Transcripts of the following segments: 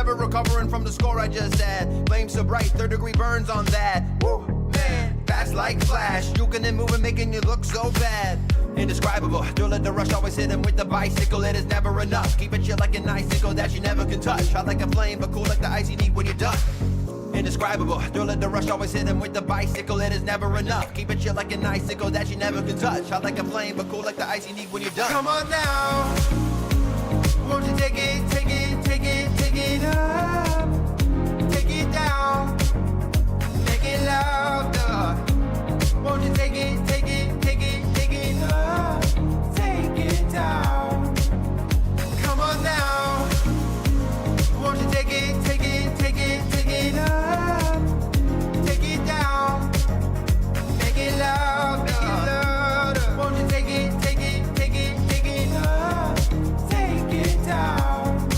never recovering from the score I just had. Flame so bright, third degree burns on that. Woo, man, fast like flash, juking and moving, making you look so bad. Indescribable, thrill of the rush, always hit him with the bicycle. It is never enough, keep it chill like an icicle that you never can touch. Hot like a flame, but cool like the ice you need when you're done. Indescribable, thrill of the rush, always hit him with the bicycle. It is never enough, keep it chill like an icicle that you never can touch. Hot like a flame, but cool like the ice you need when you're done. Come on now, won't you take it, take it, take it, take it up, take it down, make it louder. Won't you take it, take it, take it, take it up, take it down. Come on now, won't you take it, take it, take it, take it up, take it down, make it louder. Won't you take it, take it, take it, take it up, take it down,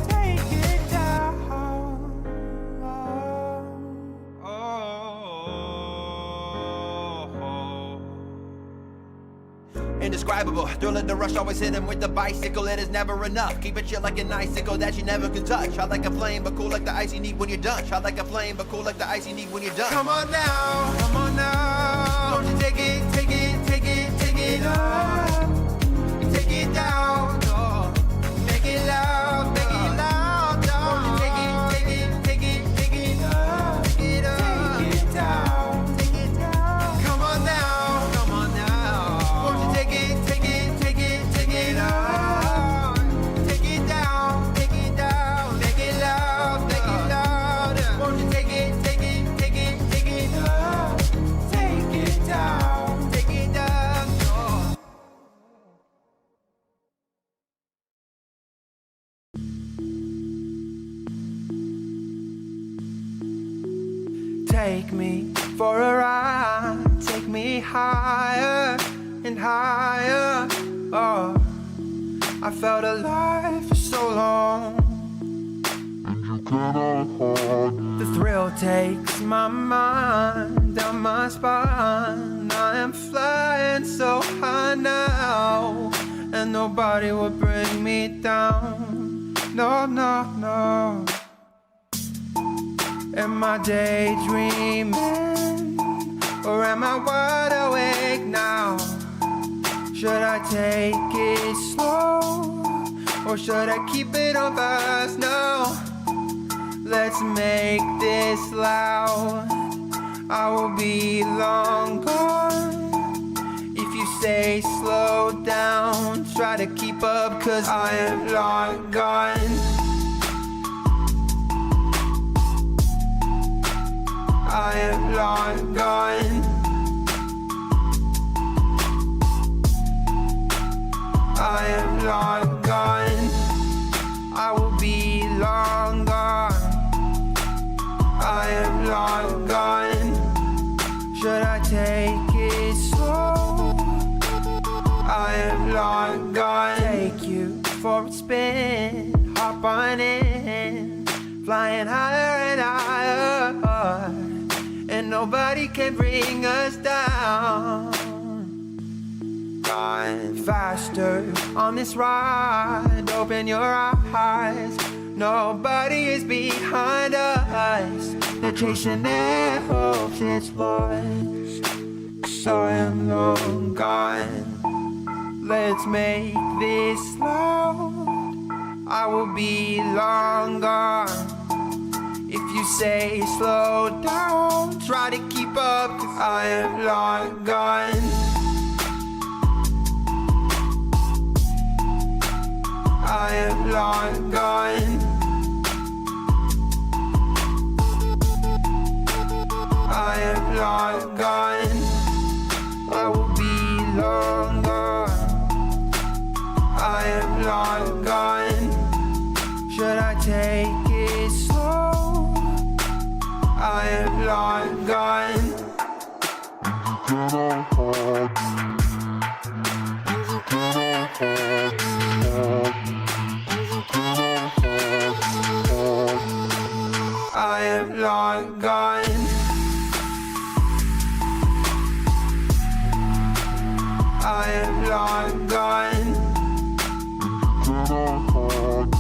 take it down. Indescribable, thrill of the rush, always hit him with the bicycle. It is never enough, keep it chill like an icicle that you never can touch. Hot like a flame, but cool like the ice you need when you're done. Hot like a flame, but cool like the ice you need when you're done. Come on now, come on now. Won't you take it, take it, take it, take it up, take it down, oh. Make it loud, make it loud. Won't you take it, take it, take it, take it up, take it up, take it down, take it down. Come on now, come on now. Won't you take it, take it, take it, take it up, take it down, take it down, make it loud, make it louder. Won't you take it, take it, take it, take it up, take it down, take it down, oh. Take me for a ride, take me higher and higher. Oh, I felt alive for so long, and you cannot hold me. The thrill takes my mind down my spine. I am flying so high now, and nobody will bring me down. No, no, no. Am I daydreaming, or am I wide awake now? Should I take it slow, or should I keep it on fast now? Let's make this loud, I will be long gone. If you say slow down, try to keep up, cause I am long gone. I am long gone. I am long gone. I will be long gone. I am long gone. Should I take it slow? I am long gone. Take you for a spin, hop on in, flying higher and higher, and nobody can bring us down. Ride faster on this ride, open your eyes, nobody is behind us. They're chasing their hopes, it's lost, so I am long gone. Let's make this loud, I will be long gone. If you say slow down, try to keep up, cause I am long gone. I am long gone. I am long gone. I will be long gone. I am long gone. Should I take it slow? I am long gone. You cannot hold me. You cannot hold me. You cannot hold me. I am long gone. I am long gone. You cannot hold me.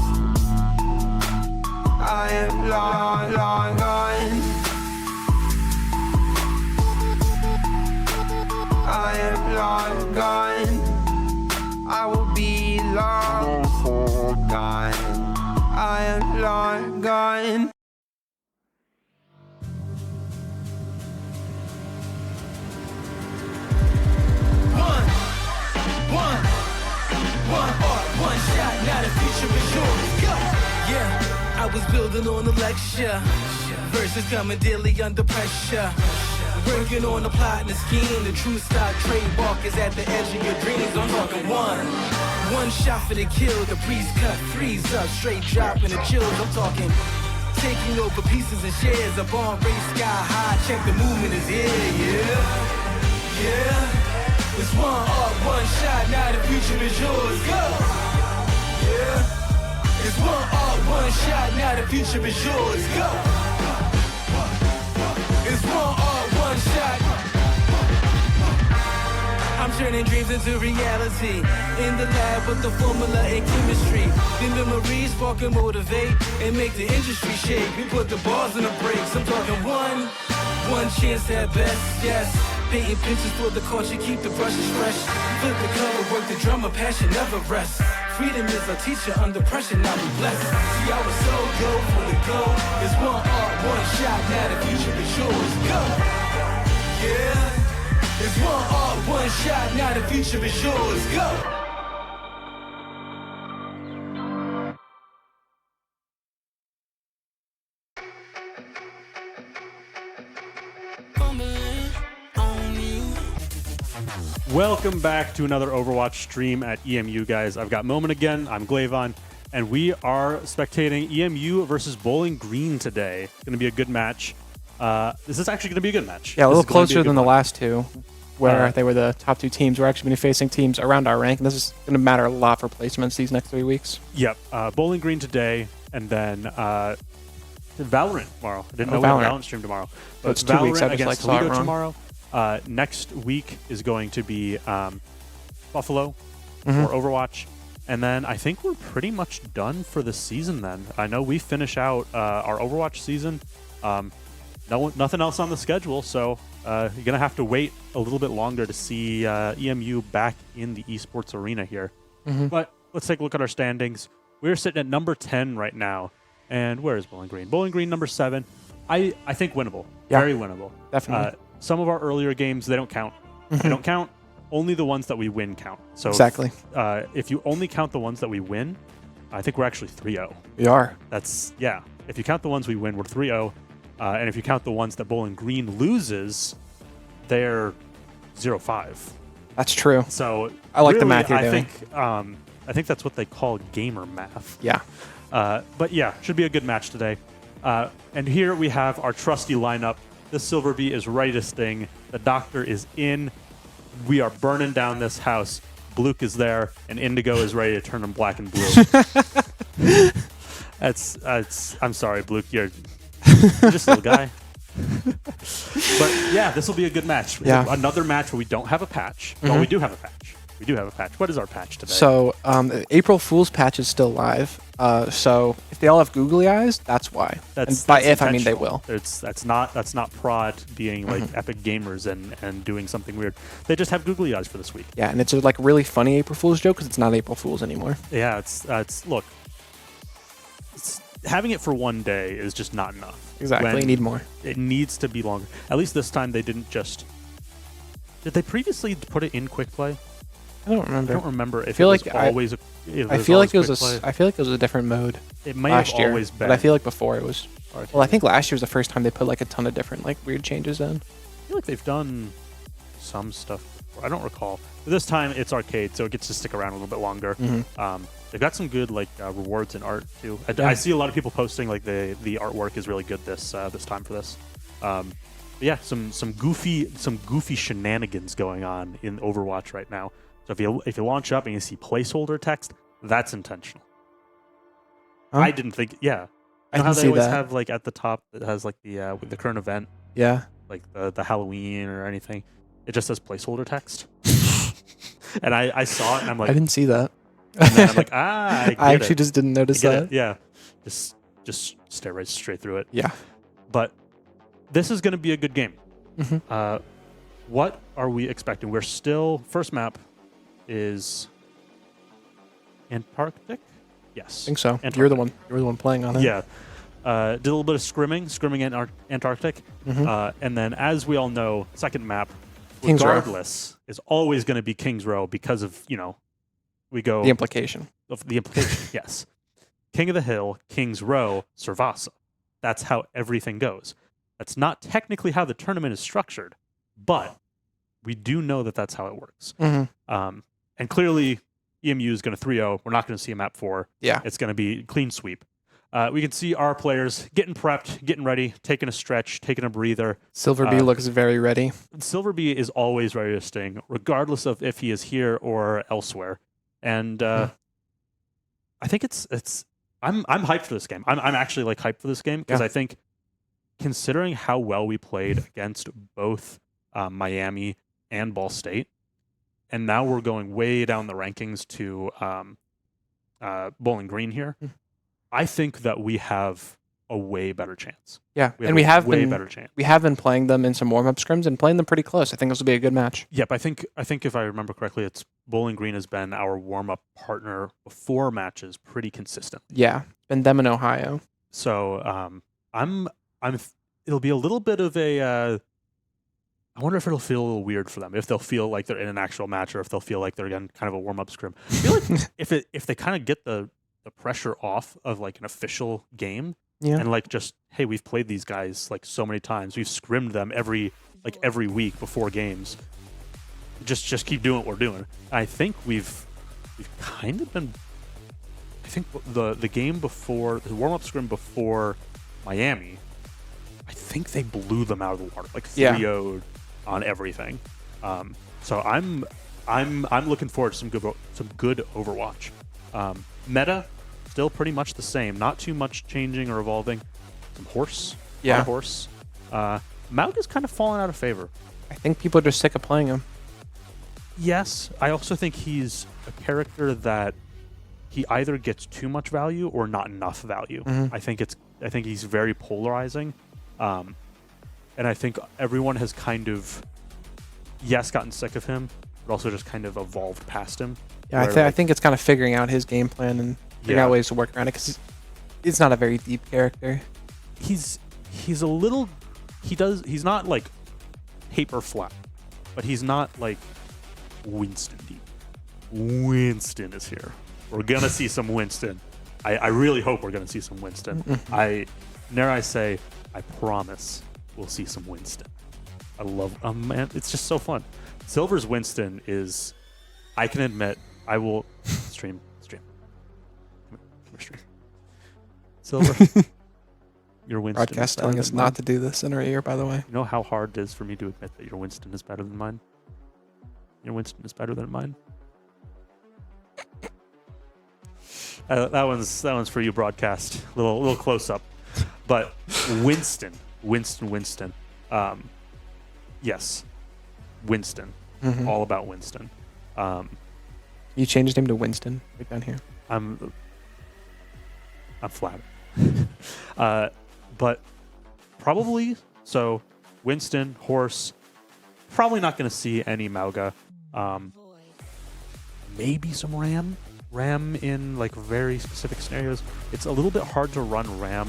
I I am long, long gone. I am long gone. I will be long gone. I am long gone. One shot, now the future is yours. Go! Yeah, I was building on the lecture. Verses coming daily under pressure. Working on the plot and the scheme. The true stock trademark is at the edge of your dreams. I'm talking one shot for the kill. The priest cut threes up, straight drop in the chills. I'm talking taking over pieces and shares. A bomb race sky high. Check the movement is here. Yeah. It's one shot, now the future is yours. Go! Yeah. It's one shot, now the future is yours. Go! It's one shot. I'm turning dreams into reality. In the lab with the formula and chemistry. The memories spark and motivate and make the industry shake. We put the bars in the brakes. I'm talking one chance at best, yes. Painting pictures for the culture, keep the brushes fresh. Flip the color, work the drummer, passion never rests. Freedom is a teacher under pressure, now we blessed. See our soul go for the goal. It's one shot, now the future is yours. Go! Yeah. It's one shot, now the future is yours. Go! Welcome back to another Overwatch stream at EMU, guys. I've got Moment again. I'm Glavon, and we are spectating EMU versus Bowling Green today. It's going to be a good match. This is actually going to be a good match. Yeah, a little closer than the last two, where they were the top two teams. We're actually going to be facing teams around our rank, and this is going to matter a lot for placements these next 3 weeks. Yep. Bowling Green today, and then Valorant tomorrow. I didn't know we had a Valorant stream tomorrow. But it's 2 weeks. I just against Toledo tomorrow. Next week is going to be Buffalo for Overwatch. And then I think we're pretty much done for the season then. I know we finish out our Overwatch season. Nothing else on the schedule, so you're going to have to wait a little bit longer to see EMU back in the esports arena here. But let's take a look at our standings. We're sitting at number 10 right now. And where is Bowling Green? Bowling Green, number 7. I think winnable. Yeah, very winnable. Definitely. Some of our earlier games, they don't count. They don't count. Only the ones that we win count. So exactly. If you only count the ones that we win, I think we're actually 3-0. We are. That's, yeah. If you count the ones we win, we're 3-0. And if you count the ones that Bowling Green loses, they're 0-5. That's true. So I like the math you're doing. I think that's what they call gamer math. Yeah. But yeah, should be a good match today. And here we have our trusty lineup. The Silver Bee is right as sting. The Doctor is in. We are burning down this house. Bluke is there, and Indigo is ready to turn them black and blue. I'm sorry, Bluke. You're just a little guy. But yeah, this will be a good match. Yeah. Another match where we don't have a patch. Well, we do have a patch. We do have a patch. What is our patch today? So April Fool's patch is still live. So if they all have googly eyes, that's why. And by if, I mean they will. That's not prod being like epic gamers and doing something weird. They just have googly eyes for this week. Yeah, and it's a like really funny April Fool's joke because it's not April Fool's anymore. Yeah, it's having it for one day is just not enough. Exactly, you need more. It needs to be longer. At least this time they didn't just. Did they previously put it in quick play? I don't remember. I don't remember if I feel it was like always. I feel like it was a different mode. It might last have year, always been. but I feel like before it was. Well, I think last year was the first time they put like a ton of different like weird changes in. I feel like they've done some stuff before. I don't recall. But this time it's arcade, so it gets to stick around a little bit longer. They've got some good like rewards and art too. I see a lot of people posting like the artwork is really good this time for this. But yeah, some goofy shenanigans going on in Overwatch right now. So if you launch up and you see placeholder text, that's intentional. Huh? I didn't think. Yeah, I know how didn't they see always that. have like at the top that has like the current event. Yeah. Like the Halloween or anything. It just says placeholder text. And I saw it and I'm like, I didn't see that. And then I'm like, I actually just didn't notice that. Yeah. Just just stare right straight through it. Yeah. But this is going to be a good game. Mhm. What are we expecting? We're still first map is Antarctic. Yes, I think so. Antarctic. You're the one playing on it. Yeah. Did a little bit of scrimming in Antarctic. And then, as we all know, second map, Kings Row. regardless, is always going to be Kings Row because of, we go... The implication. Of the implication, yes. King of the Hill, Kings Row, Servasa. That's how everything goes. That's not technically how the tournament is structured, but we do know that that's how it works. And clearly, EMU is going to 3-0. We're not going to see a map 4. Yeah. It's going to be clean sweep. We can see our players getting prepped, getting ready, taking a stretch, taking a breather. Silver Bee looks very ready. Silver Bee is always ready to sting, regardless of if he is here or elsewhere. And I think I'm hyped for this game. I'm actually like hyped for this game because I think, considering how well we played against both Miami and Ball State, and now we're going way down the rankings to Bowling Green here. I think that we have a way better chance. Yeah, We have a way better chance. We have been playing them in some warm-up scrims and playing them pretty close. I think this will be a good match. Yep, I think if I remember correctly, it's Bowling Green has been our warm-up partner before matches pretty consistent. Yeah, been them in Ohio. So it'll be a little bit of a. I wonder if it'll feel a little weird for them, if they'll feel like they're in an actual match, or if they'll feel like they're in kind of a warm-up scrim. I feel like if they kind of get the pressure off of like an official game, and like just, hey, we've played these guys like so many times, we've scrimmed them every week before games. Just keep doing what we're doing. I think we've kind of been. I think the game before the warm-up scrim before Miami, I think they blew them out of the water, like 3-0'd on everything. So I'm looking forward to some good Overwatch. Meta still pretty much the same, not too much changing or evolving. Some horse, horse. Maug is kind of falling out of favor. I think people are just sick of playing him. Yes, I also think he's a character that he either gets too much value or not enough value. I think he's very polarizing. And I think everyone has kind of, gotten sick of him, but also just kind of evolved past him. Yeah, I think it's kind of figuring out his game plan and figuring out ways to work around it, because it's not a very deep character. He's not like paper flat, but he's not like Winston deep. Winston is here. We're going to see some Winston. I really hope we're going to see some Winston. I promise we'll see some Winston. I love, man, it's just so fun. Silver's Winston is, I can admit, I will stream. Come here, stream. Silver, your Winston. Broadcast telling us not to do this in our ear, by the way. You know how hard it is for me to admit that your Winston is better than mine? Your Winston is better than mine. That one's for you, broadcast. Little close up, but Winston. Yes, Winston. All about Winston. You changed his name to Winston right down here. I'm flattered. But probably so. Winston, horse. Probably not going to see any Mauga. Maybe some Ram. Ram in like very specific scenarios. It's a little bit hard to run Ram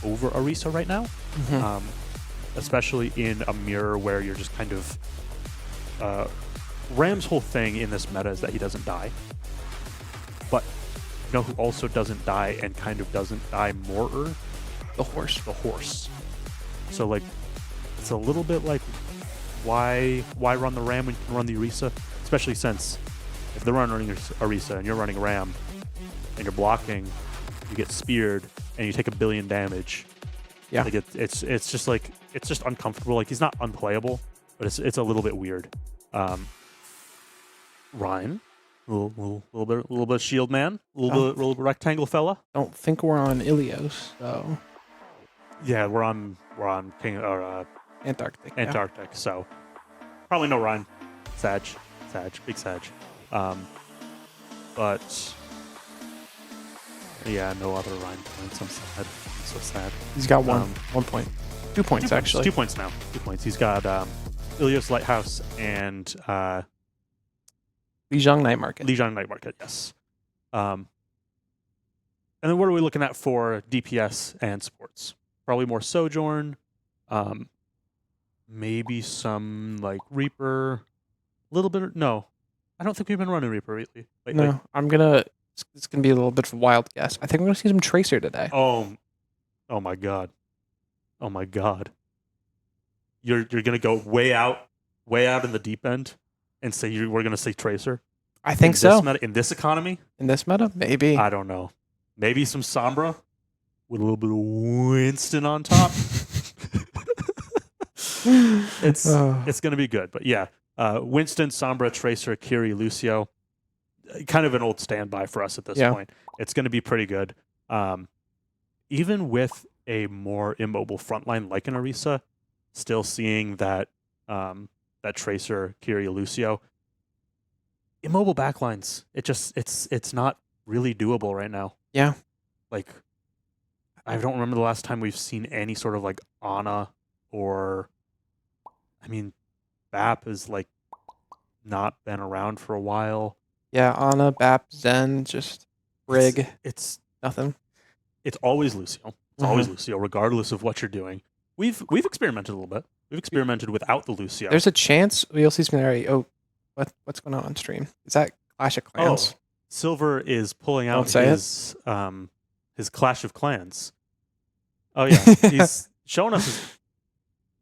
over Orisa right now, especially in a mirror where you're just kind of. Ram's whole thing in this meta is that he doesn't die. But you know who also doesn't die and kind of doesn't die more? The horse. The horse. So like, it's a little bit like, why run the Ram when you can run the Orisa? Especially since if they're running Orisa and you're running Ram and you're blocking, you get speared and you take 1 billion damage. Yeah. Like it's just like, it's just uncomfortable. Like, he's not unplayable, but it's a little bit weird. Ryan, little bit of shield man, little rectangle fella. Don't think we're on Ilios, though. Yeah, we're on King or Antarctic. Antarctic. So probably no Ryan. Sag, big Sag. But Yeah, no other Rhine points. I'm sad. I'm so sad. He's got 1 point. 2 points, actually. 2 points now. 2 points. He's got Ilios Lighthouse and Lijiang Night Market. Lijiang Night Market, yes. And then what are we looking at for DPS and sports? Probably more Sojourn. Maybe some like Reaper. A little bit. No, I don't think we've been running Reaper lately. No, it's gonna be a little bit of a wild guess. I think we're gonna see some Tracer today. Oh my god. Oh my god. You're gonna go way out in the deep end and say we're gonna say Tracer? I think so. In this economy? In this meta, maybe. I don't know. Maybe some Sombra with a little bit of Winston on top. It's gonna be good. But yeah, Winston, Sombra, Tracer, Kiri, Lucio. Kind of an old standby for us at this point. It's gonna be pretty good. Even with a more immobile frontline like an Orisa, still seeing that that Tracer, Kiri, Lucio. Immobile backlines. It's not really doable right now. Yeah. Like, I don't remember the last time we've seen any sort of like Ana or, I mean, BAP has like not been around for a while. Yeah, Ana, BAP, Zen, just Rig. It's nothing. It's always Lucio. It's always Lucio, regardless of what you're doing. We've experimented a little bit. We've experimented without the Lucio. There's a chance we'll see something already. Oh, what's going on stream? Is that Clash of Clans? Oh, Silver is pulling out his Clash of Clans. Oh yeah, he's showing us.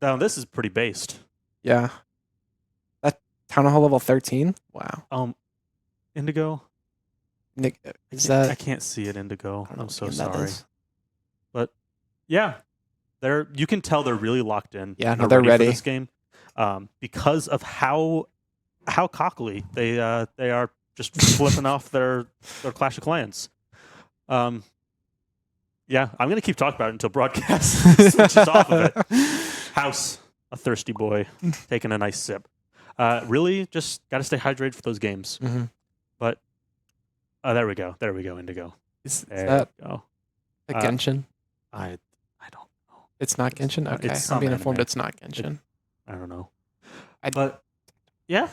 Now this is pretty based. Yeah. That Town Hall level 13. Wow. Indigo. Nick, I can't see it, Indigo. I'm so sorry. But yeah, you can tell they're really locked in. Yeah, no, they're ready for this game, because of how cockily they are just flipping off their Clash of Clans. Yeah, I'm gonna keep talking about it until broadcast switches off of it. House, a thirsty boy, taking a nice sip. Really, just got to stay hydrated for those games. Mm-hmm. But there we go, Indigo. Is there that we go. a Genshin? I don't know. It's not Genshin. Okay, I'm being informed it's not Genshin. I don't know. But yeah,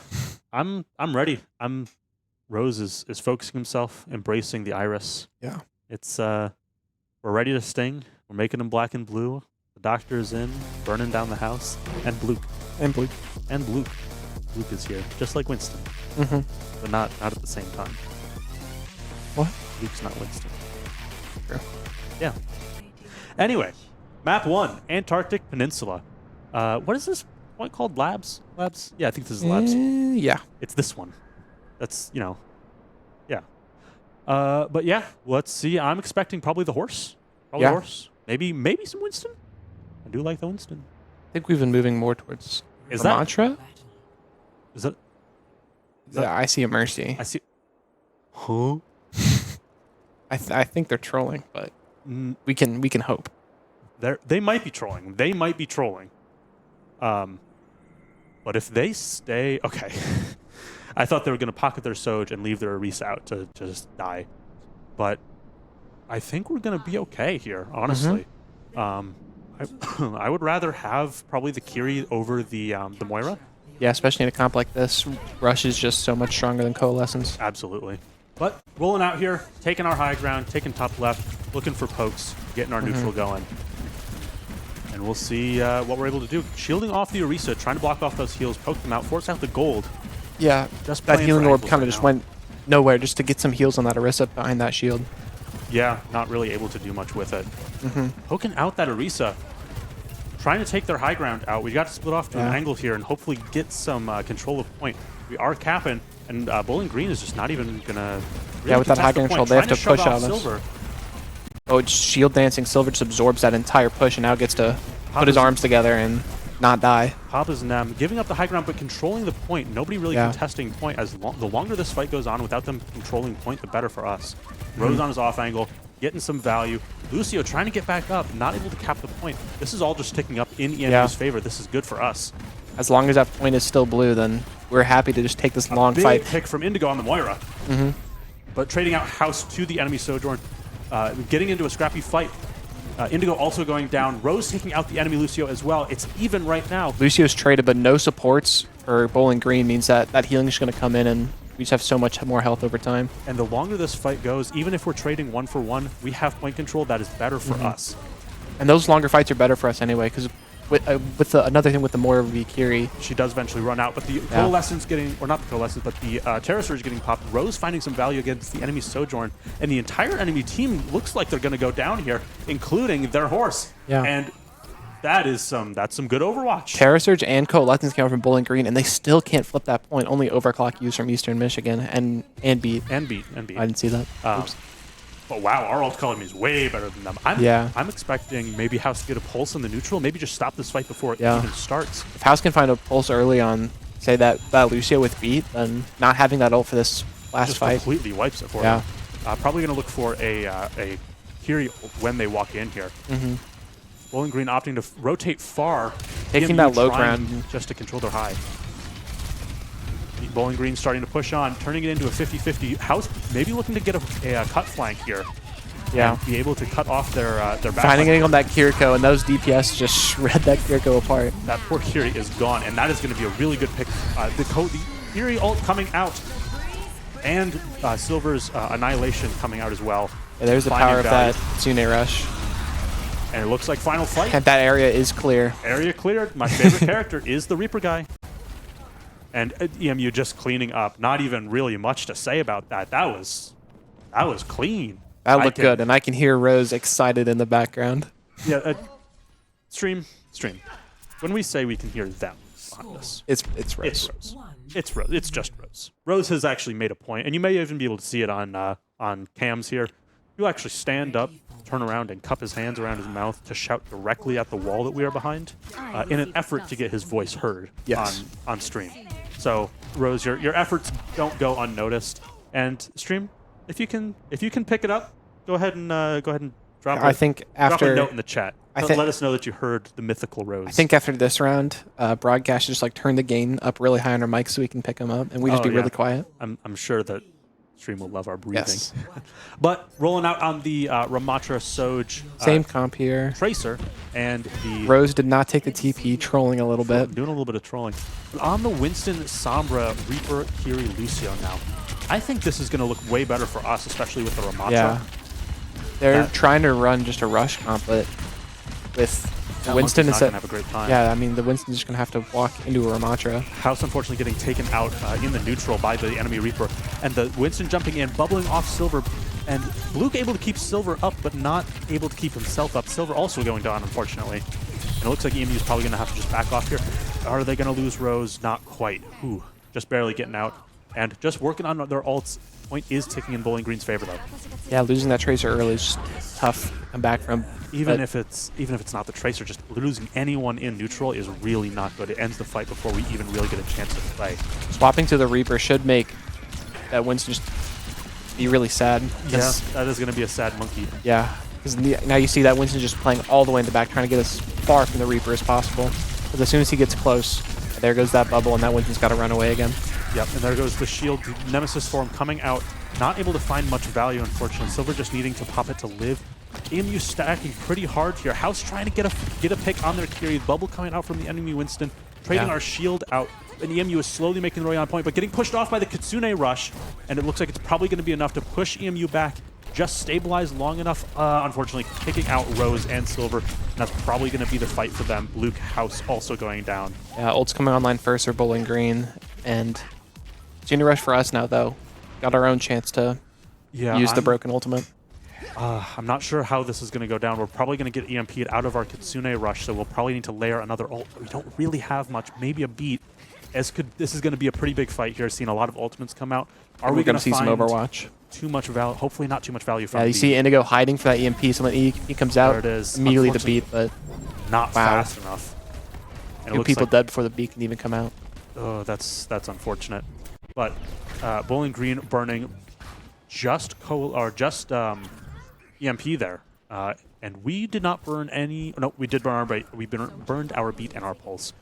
I'm ready. Rose is focusing himself, embracing the Iris. Yeah, it's we're ready to sting. We're making them black and blue. The doctor's in, burning down the house, and Luke. Luke is here, just like Winston, but not at the same time. What? Luke's not Winston. True. Yeah. Anyway, map 1, Antarctic Peninsula. What is this point called? Labs? Yeah, I think this is Labs. Yeah. It's this one. That's, yeah. But yeah, let's see. I'm expecting probably the horse. The horse. Maybe some Winston. I do like the Winston. I think we've been moving more towards Mantra. Is that? Yeah, I see a Mercy. I see. Huh? I think they're trolling, but we can hope. They might be trolling. But if they stay, okay. I thought they were going to pocket their Soj and leave their Orisa out to just die. But I think we're going to be okay here, honestly. I would rather have probably the Kiri over the Moira. Yeah, especially in a comp like this. Rush is just so much stronger than Coalescence. Absolutely. But rolling out here, taking our high ground, taking top left, looking for pokes, getting our neutral going. And we'll see what we're able to do. Shielding off the Orisa, trying to block off those heals, poke them out, force out the gold. Yeah, just that healing orb kind of just went nowhere just to get some heals on that Orisa behind that shield. Yeah, not really able to do much with it. Poking out that Orisa, trying to take their high ground out. We got to split off to an angle here and hopefully get some control of point. We are capping, and Bowling Green is just not even going to really with that high ground control, they have to push out Silver. Oh, it's shield dancing. Silver just absorbs that entire push and now gets to put his arms together and not die. Papa's giving up the high ground, but controlling the point. Nobody really contesting point. The longer this fight goes on without them controlling point, the better for us. Rose on his off angle, getting some value. Lucio trying to get back up, not able to cap the point. This is all just ticking up in EMU's favor. This is good for us. As long as that point is still blue, then we're happy to just take this long fight. Big pick from Indigo on the Moira. But trading out House to the enemy Sojourn. getting into a scrappy fight. Indigo also going down. Rose taking out the enemy Lucio as well. It's even right now. Lucio's traded, but no supports for Bowling Green means that that healing is going to come in, and we just have so much more health over time. And the longer this fight goes, even if we're trading 1-for-1, we have point control that is better for us. And those longer fights are better for us anyway, because another thing with the Moira Kiri, She does eventually run out, but the Coalescence getting, or not the Coalescence, but the Terror Surge getting popped. Rose finding some value against the enemy Sojourn, and the entire enemy team looks like they're going to go down here, including their horse. Yeah. And that's some good Overwatch. Terra Surge and Coalescence came out from Bowling Green, and they still can't flip that point. Only Overclock used from Eastern Michigan, and beat. And beat. I didn't see that. Oops. But wow, our ult column is way better than them. I'm expecting maybe House to get a pulse in the neutral, maybe just stop this fight before it even starts. If House can find a pulse early on, say that Lucio with beat, then not having that ult for this last just fight completely wipes it for them. Probably going to look for a Kiri when they walk in here. Bowling Green opting to rotate far, taking EMU that low trying ground just to control their high. Bowling Green starting to push on, turning it into a 50-50. House maybe looking to get a cut flank here. Yeah. And be able to cut off their back. Finding on that Kiriko, and those DPS just shred that Kiriko apart. That poor Kiri is gone, and that is going to be a really good pick. The Kiri ult coming out, and Silver's Annihilation coming out as well. Yeah, there's the power of that Tsune Rush. And it looks like final fight. And that area is clear. Area cleared. My favorite character is the Reaper guy. And EMU just cleaning up. Not even really much to say about that. That was clean. That looked good, and I can hear Rose excited in the background. Yeah, stream. When we say we can hear them behind us, it's Rose. It's Rose. It's Rose. It's just Rose. Rose has actually made a point, and you may even be able to see it on cams here. He'll actually stand up, turn around, and cup his hands around his mouth to shout directly at the wall that we are behind, in an effort to get his voice heard on stream. So, Rose, your efforts don't go unnoticed. And stream, if you can pick it up, go ahead and drop. I think after drop a note in the chat. Let us know that you heard the mythical Rose. I think after this round, broadcast should just like turn the gain up really high on our mic so we can pick him up, and we just be really quiet. I'm sure that stream will love our breathing. Yes. But rolling out on the Ramatra Soj same comp here. Tracer, and the Rose did not take the TP, trolling a little bit. Doing a little bit of trolling. But on the Winston, Sombra, Reaper, Kiri, Lucio now, I think this is going to look way better for us, especially with the Ramatra. Yeah. They're trying to run just a rush comp, but with Winston is going to have a great time. Yeah, I mean, the Winston's just going to have to walk into a Ramatra. House unfortunately getting taken out in the neutral by the enemy Reaper. And the Winston jumping in, bubbling off Silver. And Luke able to keep Silver up, but not able to keep himself up. Silver also going down, unfortunately. And it looks like EMU is probably going to have to just back off here. Are they going to lose Rose? Not quite. Ooh, just barely getting out. And just working on their ults. Point is ticking in Bowling Green's favor, though. Yeah, losing that Tracer early is just tough to come back from. Even if it's not the Tracer, just losing anyone in neutral is really not good. It ends the fight before we even really get a chance to play. Swapping to the Reaper should make that Winston just be really sad. Yeah, that is going to be a sad monkey. Yeah, because now you see that Winston just playing all the way in the back, trying to get as far from the Reaper as possible. Because as soon as he gets close, there goes that bubble, and that Winston's got to run away again. Yep, and there goes the shield. Nemesis form coming out. Not able to find much value, unfortunately. Silver just needing to pop it to live. EMU stacking pretty hard here. House trying to get a pick on their Kiri. Bubble coming out from the enemy Winston. Trading our shield out. And EMU is slowly making their way on point, but getting pushed off by the Kitsune Rush. And it looks like it's probably going to be enough to push EMU back. Just stabilize long enough, unfortunately, kicking out Rose and Silver. And that's probably going to be the fight for them. Luke, House also going down. Yeah, ult's coming online first for Bowling Green. And Junior Rush for us now, though. Got our own chance to use the broken ultimate. I'm not sure how this is going to go down. We're probably going to get EMP'd out of our Kitsune Rush, so we'll probably need to layer another ult. We don't really have much. Maybe a beat. This is going to be a pretty big fight here. Seeing a lot of ultimates come out. Are we going to see some Overwatch? Too much value. Hopefully not too much value from. Yeah, you see Indigo hiding for that EMP. So when he comes out, there it is. Immediately the beat, but not fast enough. And 2 people dead before the beat can even come out. Oh, that's unfortunate. But Bowling Green burning just EMP there, and we did not burn any. No, we did burn our beat. We burned our beat and our pulse.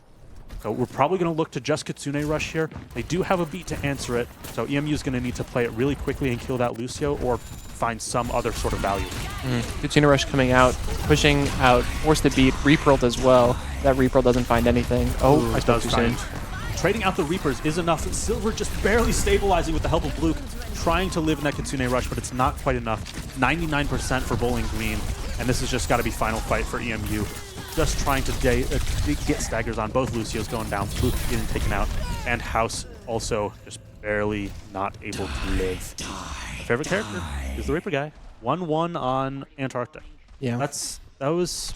So we're probably going to look to just Kitsune Rush here. They do have a beat to answer it, so EMU is going to need to play it really quickly and kill that Lucio or find some other sort of value. Kitsune Rush coming out, pushing out, force the beat, Reaper ult as well. That Reaper ult doesn't find anything. Oh, I spoke too soon. Trading out the Reapers is enough. Silver just barely stabilizing with the help of Luke, trying to live in that Kitsune Rush, but it's not quite enough. 99% for Bowling Green, and this has just got to be final fight for EMU. Just trying to get staggers on. Both Lucios going down, Luke getting taken out, and House also just barely not able to live. My favorite character is the Reaper guy. 1-1 on Antarctic. Yeah. That was...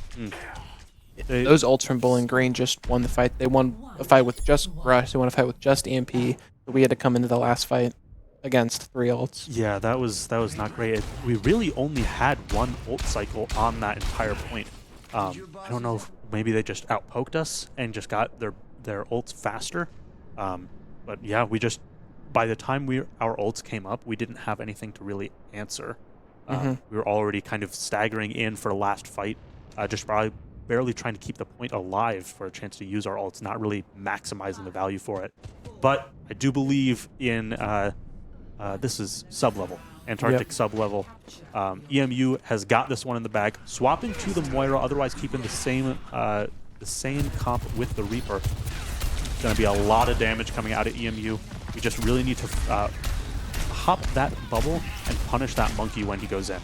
Those ults from Bowling Green just won the fight. They won a fight with just Rush. They won a fight with just EMP. But we had to come into the last fight against 3 ults. Yeah, that was not great. We really only had 1 ult cycle on that entire point. I don't know if maybe they just outpoked us and just got their ults faster. But yeah, we just, by the time our ults came up, we didn't have anything to really answer. We were already kind of staggering in for the last fight, just probably barely trying to keep the point alive for a chance to use our ults, not really maximizing the value for it. But I do believe in, this is sub-level. Antarctic sub-level. EMU has got this one in the bag. Swapping to the Moira, otherwise keeping the same comp with the Reaper. Going to be a lot of damage coming out of EMU. We just really need to hop that bubble and punish that monkey when he goes in.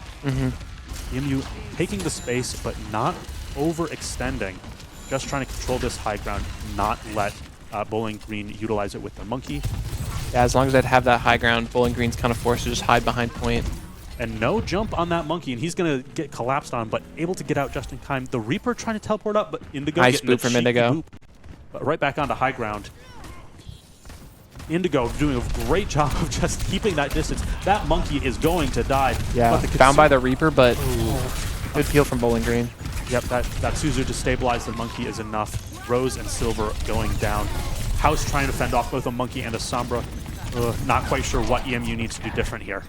EMU taking the space, but not overextending. Just trying to control this high ground, not let Bowling Green utilize it with their monkey. Yeah, as long as I'd have that high ground, Bowling Green's kind of forced to just hide behind point. And no jump on that monkey, and he's going to get collapsed on, but able to get out just in time. The Reaper trying to teleport up, but Indigo nice getting boop from Indigo. Boop, but right back onto high ground. Indigo doing a great job of just keeping that distance. That monkey is going to die. Yeah, found by the Reaper, but good heal from Bowling Green. Yep, that Suzu to stabilize the monkey is enough. Rose and Silver going down. House trying to fend off both a monkey and a Sombra. Not quite sure what EMU needs to do different here.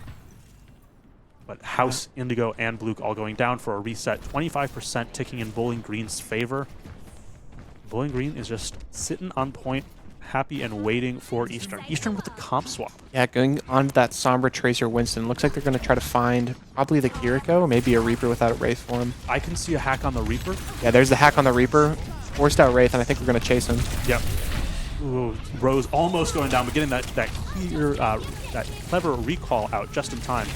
But House, Indigo, and Bluke all going down for a reset. 25% ticking in Bowling Green's favor. Bowling Green is just sitting on point, happy and waiting for Eastern. Eastern with the comp swap. Yeah, going on to that Sombra Tracer Winston. Looks like they're going to try to find probably the Kiriko, or maybe a Reaper without a Wraith form. I can see a hack on the Reaper. Yeah, there's the hack on the Reaper. Forced out Wraith, and I think we're going to chase him. Yep. Ooh, Rose almost going down, but getting that clever recall out just in time.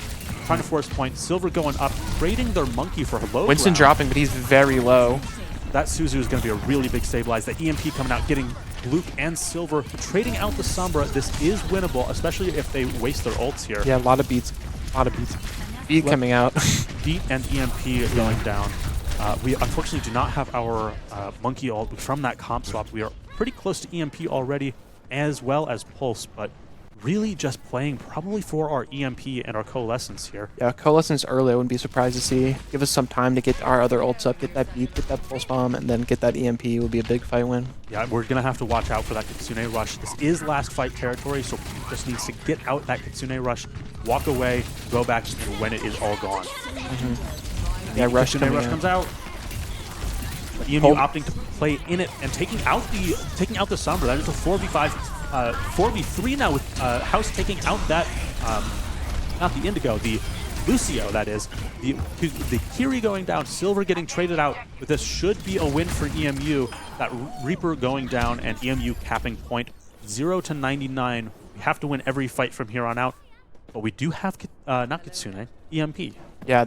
Trying to force point. Silver going up, trading their monkey for low Winston ground. dropping, but he's very low. That Suzu is going to be a really big stabilize. The EMP coming out, getting Luke and Silver, trading out the Sombra. This is winnable, especially if they waste their ults here. Yeah, a lot of beats. Beat coming out. Beat and EMP going down. We unfortunately do not have our monkey ult from that comp swap. We are pretty close to EMP already, as well as Pulse, but really just playing probably for our EMP and our Coalescence here. Yeah, Coalescence early, I wouldn't be surprised to see. Give us some time to get our other ults up, get that beat, get that Pulse Bomb, and then get that EMP would be a big fight win. Yeah, we're going to have to watch out for that Kitsune Rush. This is last fight territory, so just needs to get out that Kitsune Rush, walk away, go back when it is all gone. Yeah, Kitsune Rush comes out. EMU opting to play in it and taking out the Sombra. That is a 4v5, 4v3 now with House taking out that, not the Indigo, the Lucio, that is. The Kiri going down, Silver getting traded out, but this should be a win for EMU. That Reaper going down and EMU capping point 0 to 99. We have to win every fight from here on out, but we do have, not Kitsune, EMP. Yeah,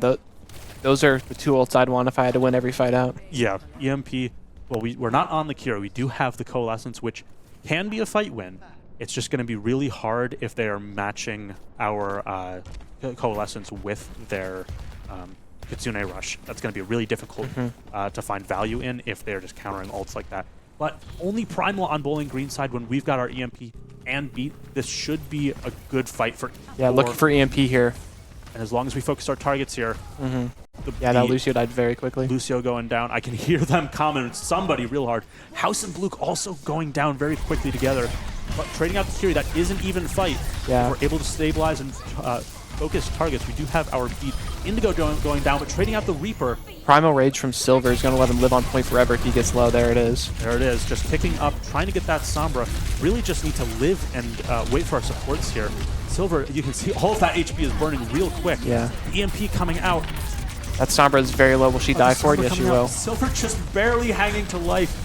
those are the 2 ults I'd want if I had to win every fight out. Yeah, EMP. Well, we're not on the Kira. We do have the Coalescence, which can be a fight win. It's just going to be really hard if they are matching our Coalescence with their Kitsune Rush. That's going to be really difficult to find value in if they're just countering ults like that. But only Primal on Bowling Green side when we've got our EMP and beat. This should be a good fight for... Yeah, looking for EMP here. And as long as we focus our targets here... That Lucio died very quickly. Lucio going down. I can hear them comment somebody real hard. House and Bluke also going down very quickly together. But trading out the Kiri, that is an even fight. Yeah. If we're able to stabilize and focus targets. We do have our beat Indigo going down, but trading out the Reaper. Primal Rage from Silver is going to let him live on point forever if he gets low. There it is. There it is, just picking up, trying to get that Sombra. Really just need to live and wait for our supports here. Silver, you can see all of that HP is burning real quick. Yeah. EMP coming out. That Sombra is very low. Will she die for it? Yes, she will. Silver just barely hanging to life.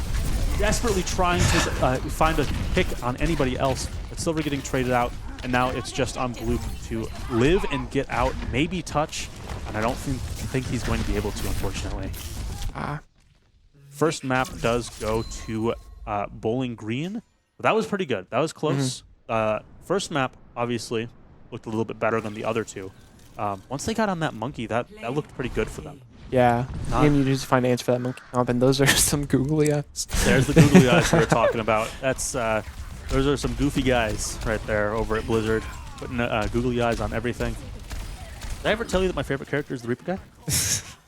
Desperately trying to find a pick on anybody else. But Silver getting traded out. And now it's just on Blue to live and get out, maybe touch. And I don't think he's going to be able to, unfortunately. First map does go to Bowling Green. But that was pretty good. That was close. First map, obviously, looked a little bit better than the other two. Once they got on that monkey, that looked pretty good for them. Yeah. You need to find an answer for that monkey comp, and those are some googly eyes. There's the googly eyes we were talking about. That's those are some goofy guys right there over at Blizzard, putting googly eyes on everything. Did I ever tell you that my favorite character is the Reaper guy?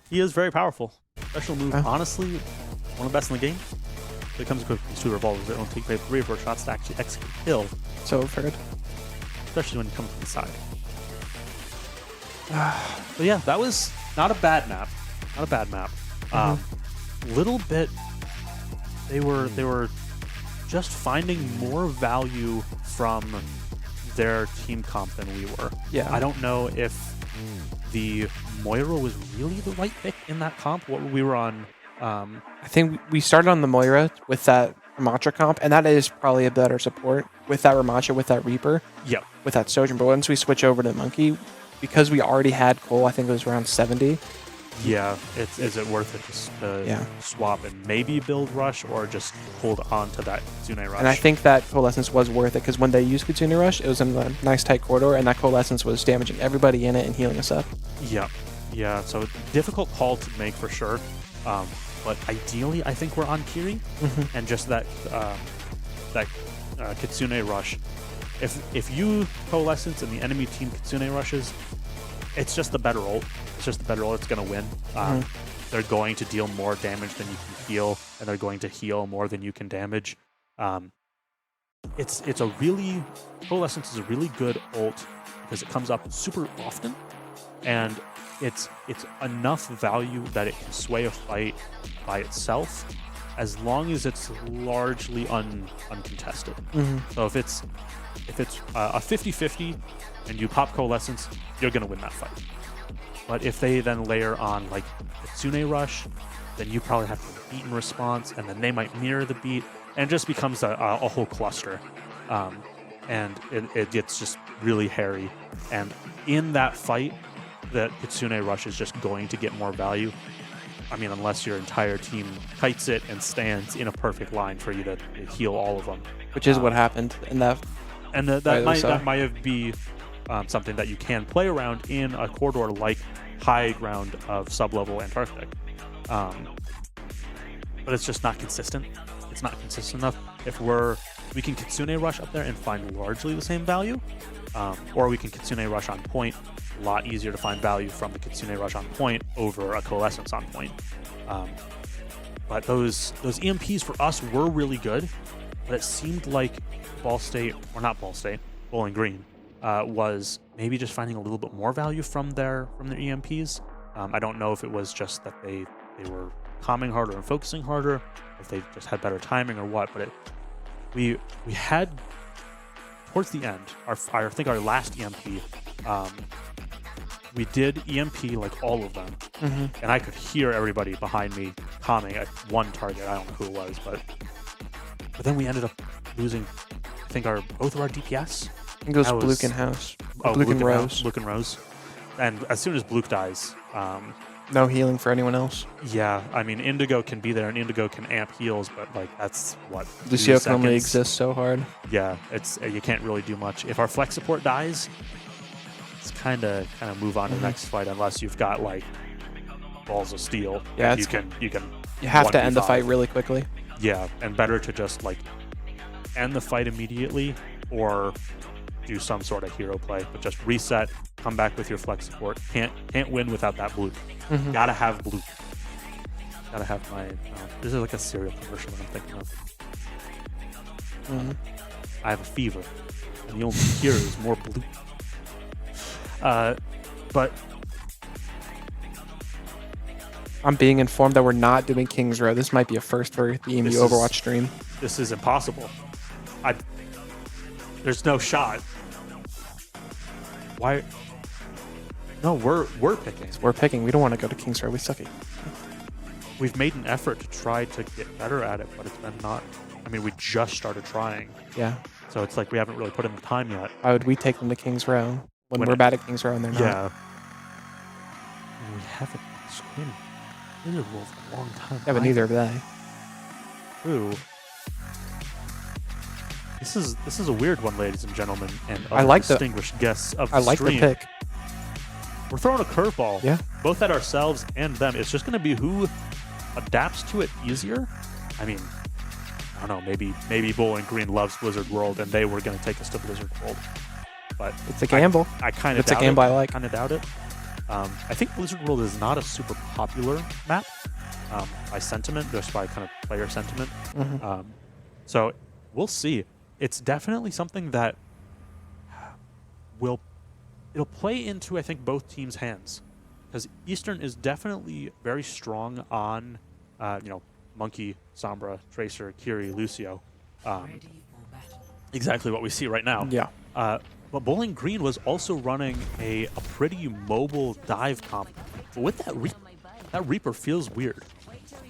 He is very powerful. Special move, honestly, one of the best in the game. It comes equipped with 2 revolvers that don't take 3 or 4 shots to actually execute a kill. So I've heard. Especially when you come from the side. But yeah, that was not a bad map. Not a bad map. Little bit. They were just finding more value from their team comp than we were. Yeah. I don't know if the Moira was really the right pick in that comp. What we were on. I think we started on the Moira with that Ramattra comp, and that is probably a better support with that Ramattra, with that Reaper, Yep. with that Sojourn. But once we switch over to Monkey, because we already had Cole, I think it was around 70. Yeah, is it worth it just to swap and maybe build Rush or just hold on to that Kitsune Rush? And I think that Coalescence was worth it because when they used Kitsune Rush, it was in a nice tight corridor, and that Coalescence was damaging everybody in it and healing us up. Yeah, so difficult call to make for sure. But ideally, I think we're on Kiri, and just that Kitsune Rush. If you Coalescence and the enemy team Kitsune rushes, it's just the better ult. It's just the better ult. It's going to win. They're going to deal more damage than you can heal, and they're going to heal more than you can damage. It's a really Coalescence is a really good ult because it comes up super often, and it's enough value that it can sway a fight by itself, as long as it's largely uncontested. So if it's a 50-50 and you pop Coalescence, you're going to win that fight. But if they then layer on like Kitsune Rush, then you probably have to beat in response, and then they might mirror the beat, and it just becomes a whole cluster. And it gets just really hairy. And in that fight, the Kitsune Rush is just going to get more value. I mean, unless your entire team kites it and stands in a perfect line for you to heal all of them. Which is what happened in that. And that might be something that you can play around in a corridor like high ground of sub-level Antarctic. But it's just not consistent. It's not consistent enough. If we can Kitsune Rush up there and find largely the same value, or we can Kitsune Rush on point. A lot easier to find value from the Kitsune Rush on point over a Coalescence on point. But those EMPs for us were really good, but it seemed like Bowling Green was maybe just finding a little bit more value from their EMPs. I don't know if it was just that they were calming harder and focusing harder, if they just had better timing or what. But we had towards the end, I think our last EMP. We did EMP like all of them, and I could hear everybody behind me calming at one target. I don't know who it was, but then we ended up losing. I think both of our DPS. I think it was Bluke and House. Bluke and Rose. Bluke and Rose. And as soon as Bluke dies, no healing for anyone else. Yeah, I mean Indigo can be there and Indigo can amp heals, but like that's what Lucio can only exist so hard. Yeah, you can't really do much. If our flex support dies, it's kind of move on to the next fight unless you've got like balls of steel. Yeah, you can. You have to end the fight really quickly. Yeah, and better to just like end the fight immediately or do some sort of hero play, but just reset, come back with your flex support. Can't win without that Bluke. Gotta have Bluke. Gotta have my. This is like a cereal commercial that I'm thinking of. I have a fever, and the only cure is more Bluke. But I'm being informed that we're not doing King's Row. This might be a first for the EMU Overwatch stream. This is impossible. There's no shot. Why? No, we're picking. We're picking. We don't want to go to King's Row. We suck at. We've made an effort to try to get better at it, but it's been not. I mean, we just started trying. Yeah. So it's like we haven't really put in the time yet. Why would we take them to King's Row when we're bad at King's Row and they're not? Yeah. We haven't screamed Lizard Wolf in a long time. Yeah, but neither have they. True. This is a weird one, ladies and gentlemen, and I like distinguished guests of the I like stream. the pick. We're throwing a curveball. Yeah. Both at ourselves and them. It's just going to be who adapts to it easier. I mean, I don't know. Maybe Bowling Green loves Blizzard World, and they were going to take us to Blizzard World. But it's a gamble. I kind of It's a gamble I like. Kind of doubt it. I think Blizzard World is not a super popular map by sentiment, just by kind of player sentiment. Mm-hmm. So we'll see. It's definitely something that it'll play into, I think, both teams' hands, because Eastern is definitely very strong on, Monkey, Sombra, Tracer, Kiri, Lucio. Exactly what we see right now. Yeah. But Bowling Green was also running a pretty mobile dive comp. But with that Reaper feels weird.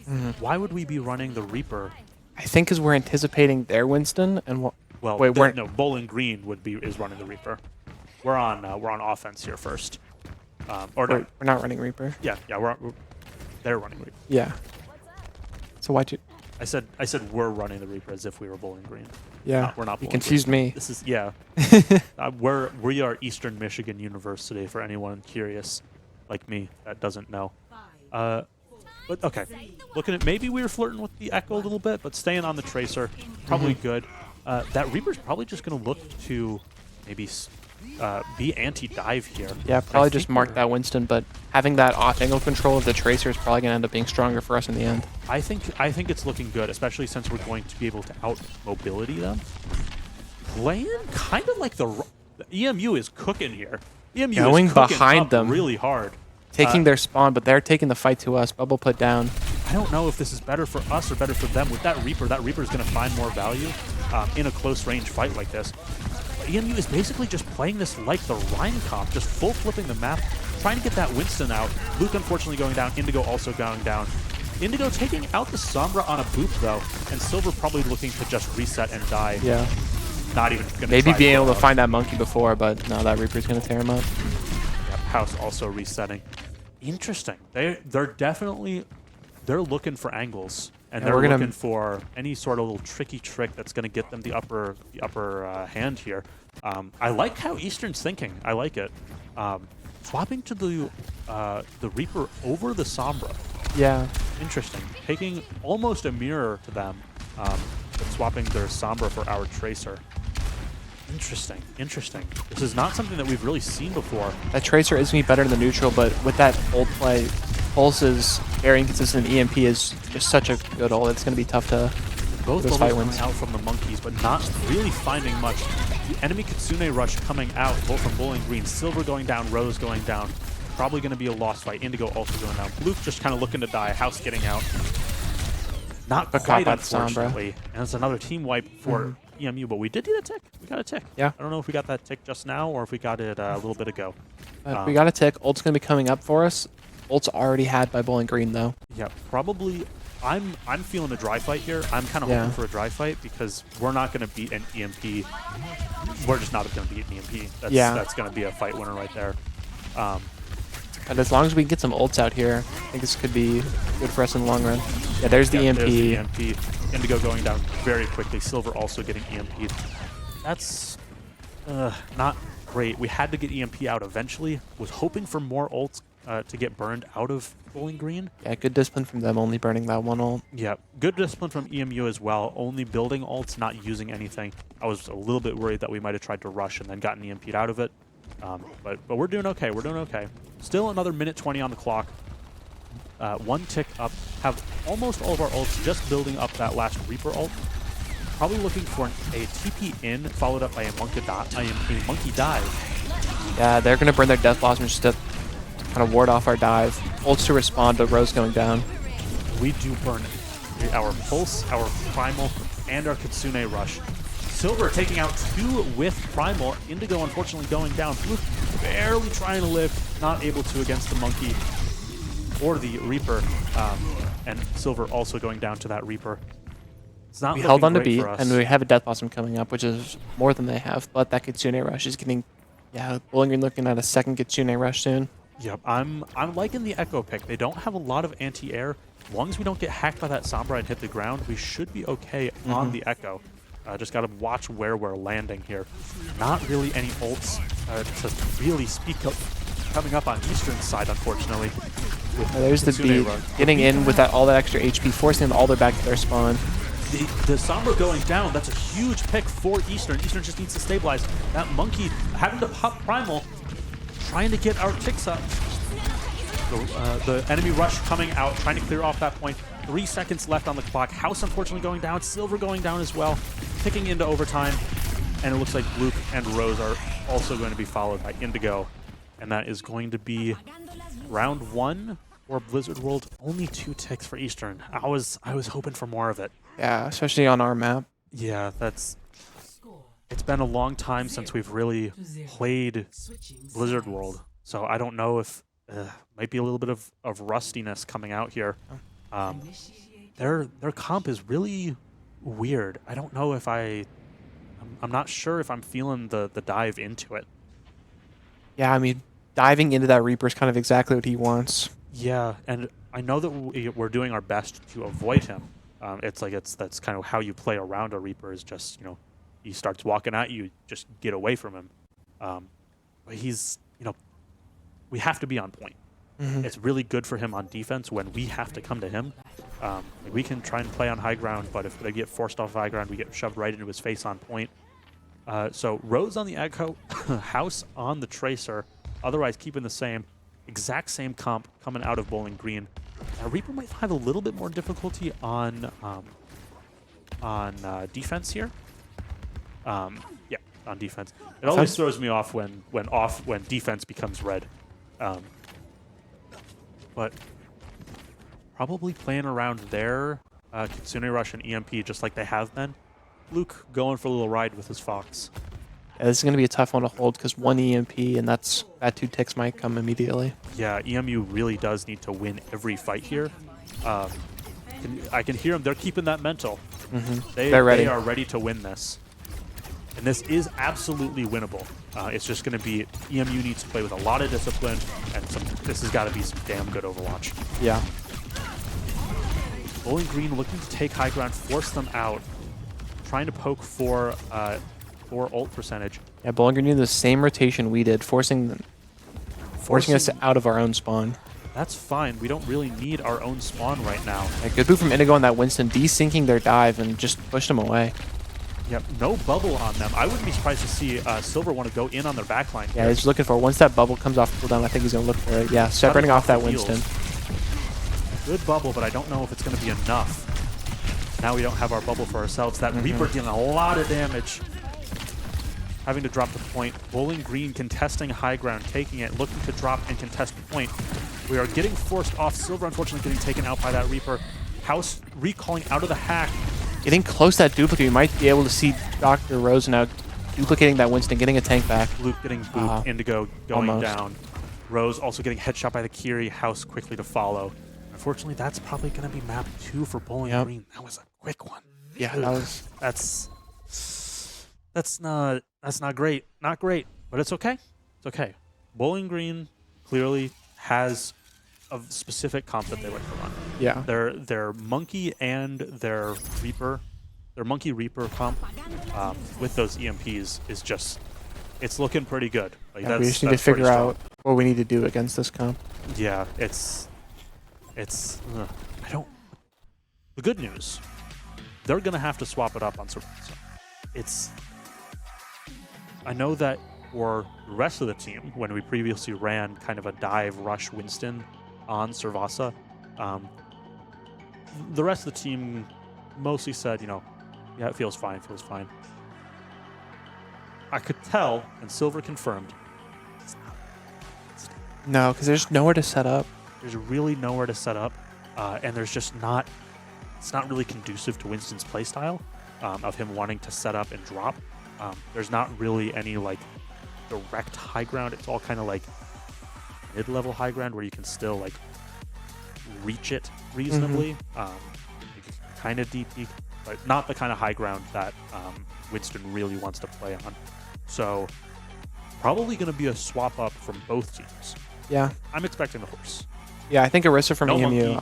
Mm-hmm. Why would we be running the Reaper? I think because we're anticipating their Winston and Bowling Green is running the Reaper. We're on offense here first. We're not running Reaper. Yeah, they're running Reaper. Yeah. So why'd you? I said we're running the Reaper as if we were Bowling Green. Yeah. We're not. You Bowling confused Green. me. This is we are Eastern Michigan University for anyone curious, like me, that doesn't know. But okay, looking at maybe we were flirting with the Echo a little bit, but staying on the Tracer, probably good. That Reaper's probably just going to look to maybe be anti-dive here. Yeah, probably just mark that Winston, but having that off-angle control of the Tracer is probably going to end up being stronger for us in the end. I think it's looking good, especially since we're going to be able to out-mobility them. Playing kind of like the EMU is cooking here. EMU going is cooking behind up them really hard. Taking their spawn, but they're taking the fight to us. Bubble put down. I don't know if this is better for us or better for them. With that Reaper is going to find more value in a close-range fight like this. EMU is basically just playing this like the Rhine comp, just full flipping the map, trying to get that Winston out. Luke unfortunately going down, Indigo also going down. Indigo taking out the Sombra on a boop though, and Silver probably looking to just reset and die. Yeah. Not even going to maybe being able to find that monkey before, but no, that Reaper's going to tear him up. Yep, House also resetting. Interesting. They're definitely looking for angles. And they're looking for any sort of little tricky trick that's going to get them the upper hand here. I like how Eastern's thinking. I like it. Swapping to the Reaper over the Sombra. Yeah. Interesting. Taking almost a mirror to them, but swapping their Sombra for our Tracer. Interesting. This is not something that we've really seen before. That Tracer is going to be better than the neutral, but with that ult play, Pulse's very inconsistent EMP is just such a good ult. It's going to be tough to both those fight coming wins. out from the monkeys, but not really finding much. The enemy Kitsune rush coming out, both from Bowling Green. Silver going down, Rose going down. Probably going to be a lost fight. Indigo also going down. Luke just kind of looking to die. House getting out. Not quite, unfortunately. And it's another team wipe for EMU, but we did get a tick. We got a tick. Yeah. I don't know if we got that tick just now or if we got it a little bit ago. We got a tick. Ult's going to be coming up for us. Ult's already had by Bowling Green, though. Yeah, probably. I'm feeling a dry fight here. I'm kind of hoping for a dry fight because we're not going to beat an EMP. We're just not going to beat an EMP. That's going to be a fight winner right there. But as long as we can get some ults out here, I think this could be good for us in the long run. Yeah, there's the EMP. There's the EMP. Indigo going down very quickly. Silver also getting EMP'd. That's not great. We had to get EMP out eventually. Was hoping for more ults to get burned out of Bowling Green. Yeah, good discipline from them, only burning that one ult. Yeah, good discipline from EMU as well. Only building ults, not using anything. I was a little bit worried that we might have tried to rush and then gotten EMP'd out of it. But we're doing okay. We're doing okay. Still another minute 20 on the clock. One tick up. Have almost all of our ults just building up that last Reaper ult. Probably looking for a TP in, followed up by a monkey dive. Yeah, they're going to burn their Death Blossom just to kind of ward off our dive. ults to respond to Rose going down. We do burn our Pulse, our Primal, and our Kitsune Rush. Silver taking out 2 with Primal. Indigo unfortunately going down. Blue barely trying to live, not able to against the Monkey or the Reaper. And Silver also going down to that Reaper. It's not We held on to great B, for us. and we have a Death Blossom coming up, which is more than they have. But that Kitsune Rush is getting... Yeah, Bowling Green looking at a second Kitsune Rush soon. Yep, I'm liking the Echo pick. They don't have a lot of anti-air. As long as we don't get hacked by that Sombra and hit the ground, we should be okay on the Echo. Just got to watch where we're landing here. Not really any ults to really speak of coming up on Eastern's side, unfortunately. There's the B, getting in with all that extra HP, forcing them all the way back to their spawn. The Sombra going down, that's a huge pick for Eastern. Eastern just needs to stabilize. That Monkey having to pop Primal, trying to get our ticks up. The enemy rush coming out, trying to clear off that point. 3 seconds left on the clock. House unfortunately going down. Silver going down as well. Picking into overtime. And it looks like Luke and Rose are also going to be followed by Indigo. And that is going to be round 1 for Blizzard World. Only 2 ticks for Eastern. I was hoping for more of it. Yeah, especially on our map. Yeah, it's been a long time since we've really played Blizzard World. So I don't know if might be a little bit of rustiness coming out here. Their comp is really weird. I don't know if I'm not sure if I'm feeling the dive into it. Yeah, I mean, diving into that Reaper is kind of exactly what he wants. Yeah, and I know that we're doing our best to avoid him. That's kind of how you play around a Reaper, is just, you know, he starts walking at you, just get away from him. But he's, you know, we have to be on point. It's really good for him on defense when we have to come to him. We can try and play on high ground, but if they get forced off high ground, we get shoved right into his face on point. So Rose on the Echo, House on the Tracer, otherwise keeping the same, exact same comp coming out of Bowling Green. Reaper might have a little bit more difficulty on defense here. Yeah, on defense. It always throws me off when defense becomes red. But probably playing around their Kitsune Rush and EMP just like they have been. Luke going for a little ride with his Fox. Yeah, this is going to be a tough one to hold because 1 EMP and that 2 ticks might come immediately. Yeah, EMU really does need to win every fight here. I can hear them. They're keeping that mental. They're ready. They are ready to win this. And this is absolutely winnable. It's just going to be EMU needs to play with a lot of discipline, and this has got to be some damn good Overwatch. Yeah. Bowling Green looking to take high ground, force them out, trying to poke for ult percentage. Yeah, Bowling Green did the same rotation we did, forcing us out of our own spawn. That's fine. We don't really need our own spawn right now. Yeah, good move from Indigo on that Winston, desyncing their dive and just pushed them away. Yep, no bubble on them. I wouldn't be surprised to see Silver want to go in on their backline. Yeah, he's looking for once that bubble comes off cooldown, I think he's going to look for it. Yeah, separating off that Winston. Good bubble, but I don't know if it's going to be enough. Now we don't have our bubble for ourselves. That Reaper dealing a lot of damage. Having to drop the point. Bowling Green contesting high ground, taking it, looking to drop and contest the point. We are getting forced off. Silver unfortunately getting taken out by that Reaper. House recalling out of the hack. Getting close to that duplicate, you might be able to see Dr. Rose now duplicating that Winston, getting a tank back. Luke getting booped, Indigo going almost down. Rose also getting headshot by the Kiri, House quickly to follow. Unfortunately, that's probably going to be map 2 for Bowling Green. That was a quick one. Yeah, that's not great. Not great, but it's okay. It's okay. Bowling Green clearly has a specific comp that they like to run. Yeah. Their Monkey and their Reaper, their Monkey Reaper comp with those EMPs is just, it's looking pretty good. Like, we just need to figure out what we need to do against this comp. Yeah, the good news, they're going to have to swap it up on Survivor. I know that for the rest of the team, when we previously ran kind of a dive rush Winston on Servasa, the rest of the team mostly said, you know, yeah, it feels fine, I could tell, and Silver confirmed, No, because there's nowhere to set up. there's really nowhere to set up, and there's just not. It's not really conducive to Winston's playstyle of him wanting to set up and drop. There's not really any like direct high ground. It's all kind of like mid-level high ground where you can still like reach it reasonably. You can kind of deep peek, but not the kind of high ground that Winston really wants to play on. So probably going to be a swap up from both teams. Yeah. I'm expecting the horse. Yeah, I think Orisa from No EMU.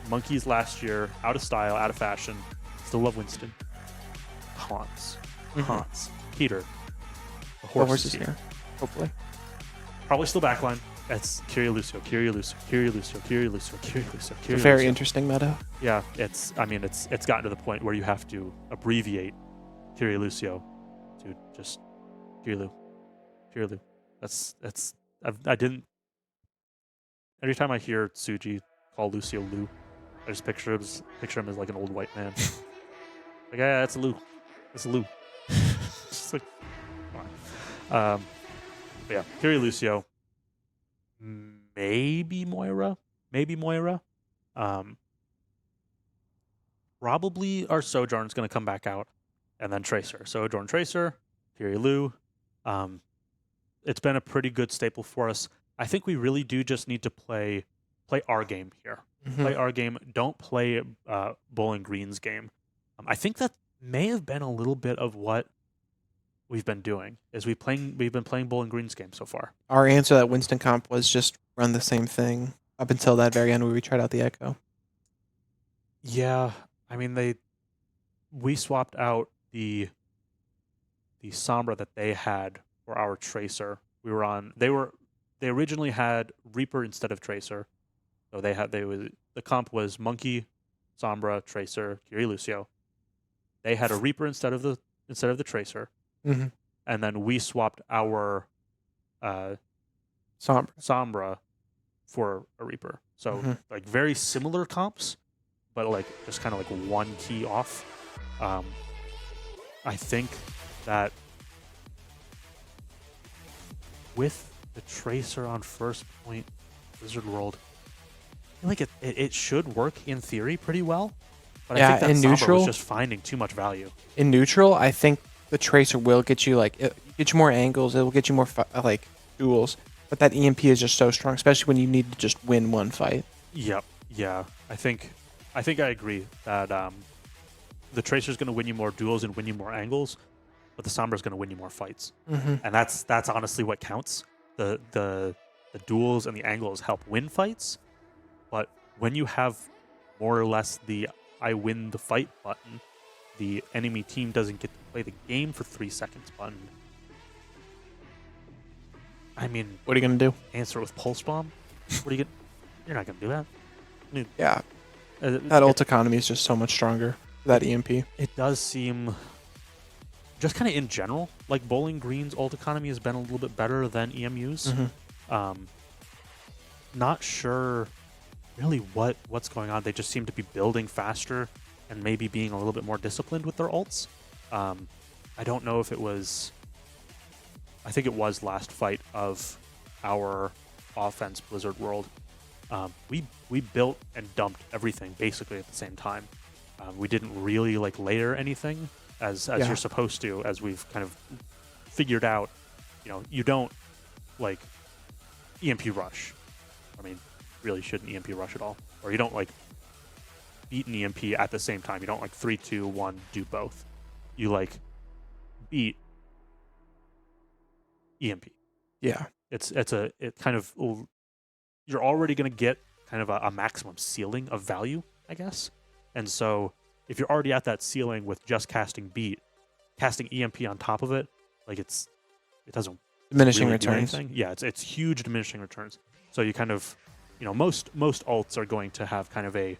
Monkeys last year, out of style, out of fashion. Still love Winston. Hans. Peter. The horse is here. Hopefully. Probably still backline. That's Kirilucio. It's a very interesting meta. Yeah, it's gotten to the point where you have to abbreviate Kirilucio to just Kirilu. I didn't. Every time I hear Tsuji call Lucio Lu, I just picture him as like an old white man. Like, yeah, that's Lu. That's Lu. Just like, come on. But yeah, Kirilucio. Maybe Moira. Probably our Sojourn's going to come back out, and then Tracer. Sojourn, Tracer, Kirilu. It's been a pretty good staple for us. I think we really do just need to play our game here. Play our game. Don't play Bowling Green's game. I think that may have been a little bit of what we've been doing. We've been playing Bowling Green's game so far. Our answer to that Winston comp was just run the same thing up until that very end where we tried out the Echo. Yeah, I mean we swapped out the Sombra that they had for our Tracer. They originally had Reaper instead of Tracer. So the comp was Monkey, Sombra, Tracer, Kirilucio. They had a Reaper instead of the Tracer. And then we swapped our Sombra for a Reaper. So like very similar comps, but like just kind of like one key off. I think that with the Tracer on first point Blizzard World, I feel like it should work in theory pretty well. But I think that in Sombra neutral was just finding too much value. In neutral, I think the Tracer will get you more angles. It will get you more duels. But that EMP is just so strong, especially when you need to just win one fight. Yep. Yeah. I think I agree that the Tracer's going to win you more duels and win you more angles, but the Sombra's going to win you more fights. And that's honestly what counts. The duels and the angles help win fights, but when you have more or less the I win the fight button, the enemy team doesn't get to play the game for 3 seconds button. I mean, what are you gonna do? Answer it with Pulse Bomb? You're not gonna do that. I mean, yeah, that ult economy is just so much stronger. That EMP. It does seem, just kind of in general, like Bowling Green's ult economy has been a little bit better than EMU's. Not sure really what's going on. They just seem to be building faster and maybe being a little bit more disciplined with their ults. I don't know if it was... I think it was last fight of our offense Blizzard World. We built and dumped everything basically at the same time. We didn't really layer anything as you're supposed to, as we've kind of figured out. You don't EMP rush. I mean, really shouldn't EMP rush at all. Or you don't beat an EMP at the same time. You don't 3, 2, 1 do both. You beat EMP. Yeah. You're already going to get kind of a maximum ceiling of value, I guess. And so if you're already at that ceiling with just casting beat, casting EMP on top of it, it doesn't diminishing really returns. Do anything. Yeah, it's huge diminishing returns. So you kind of, most ults are going to have kind of a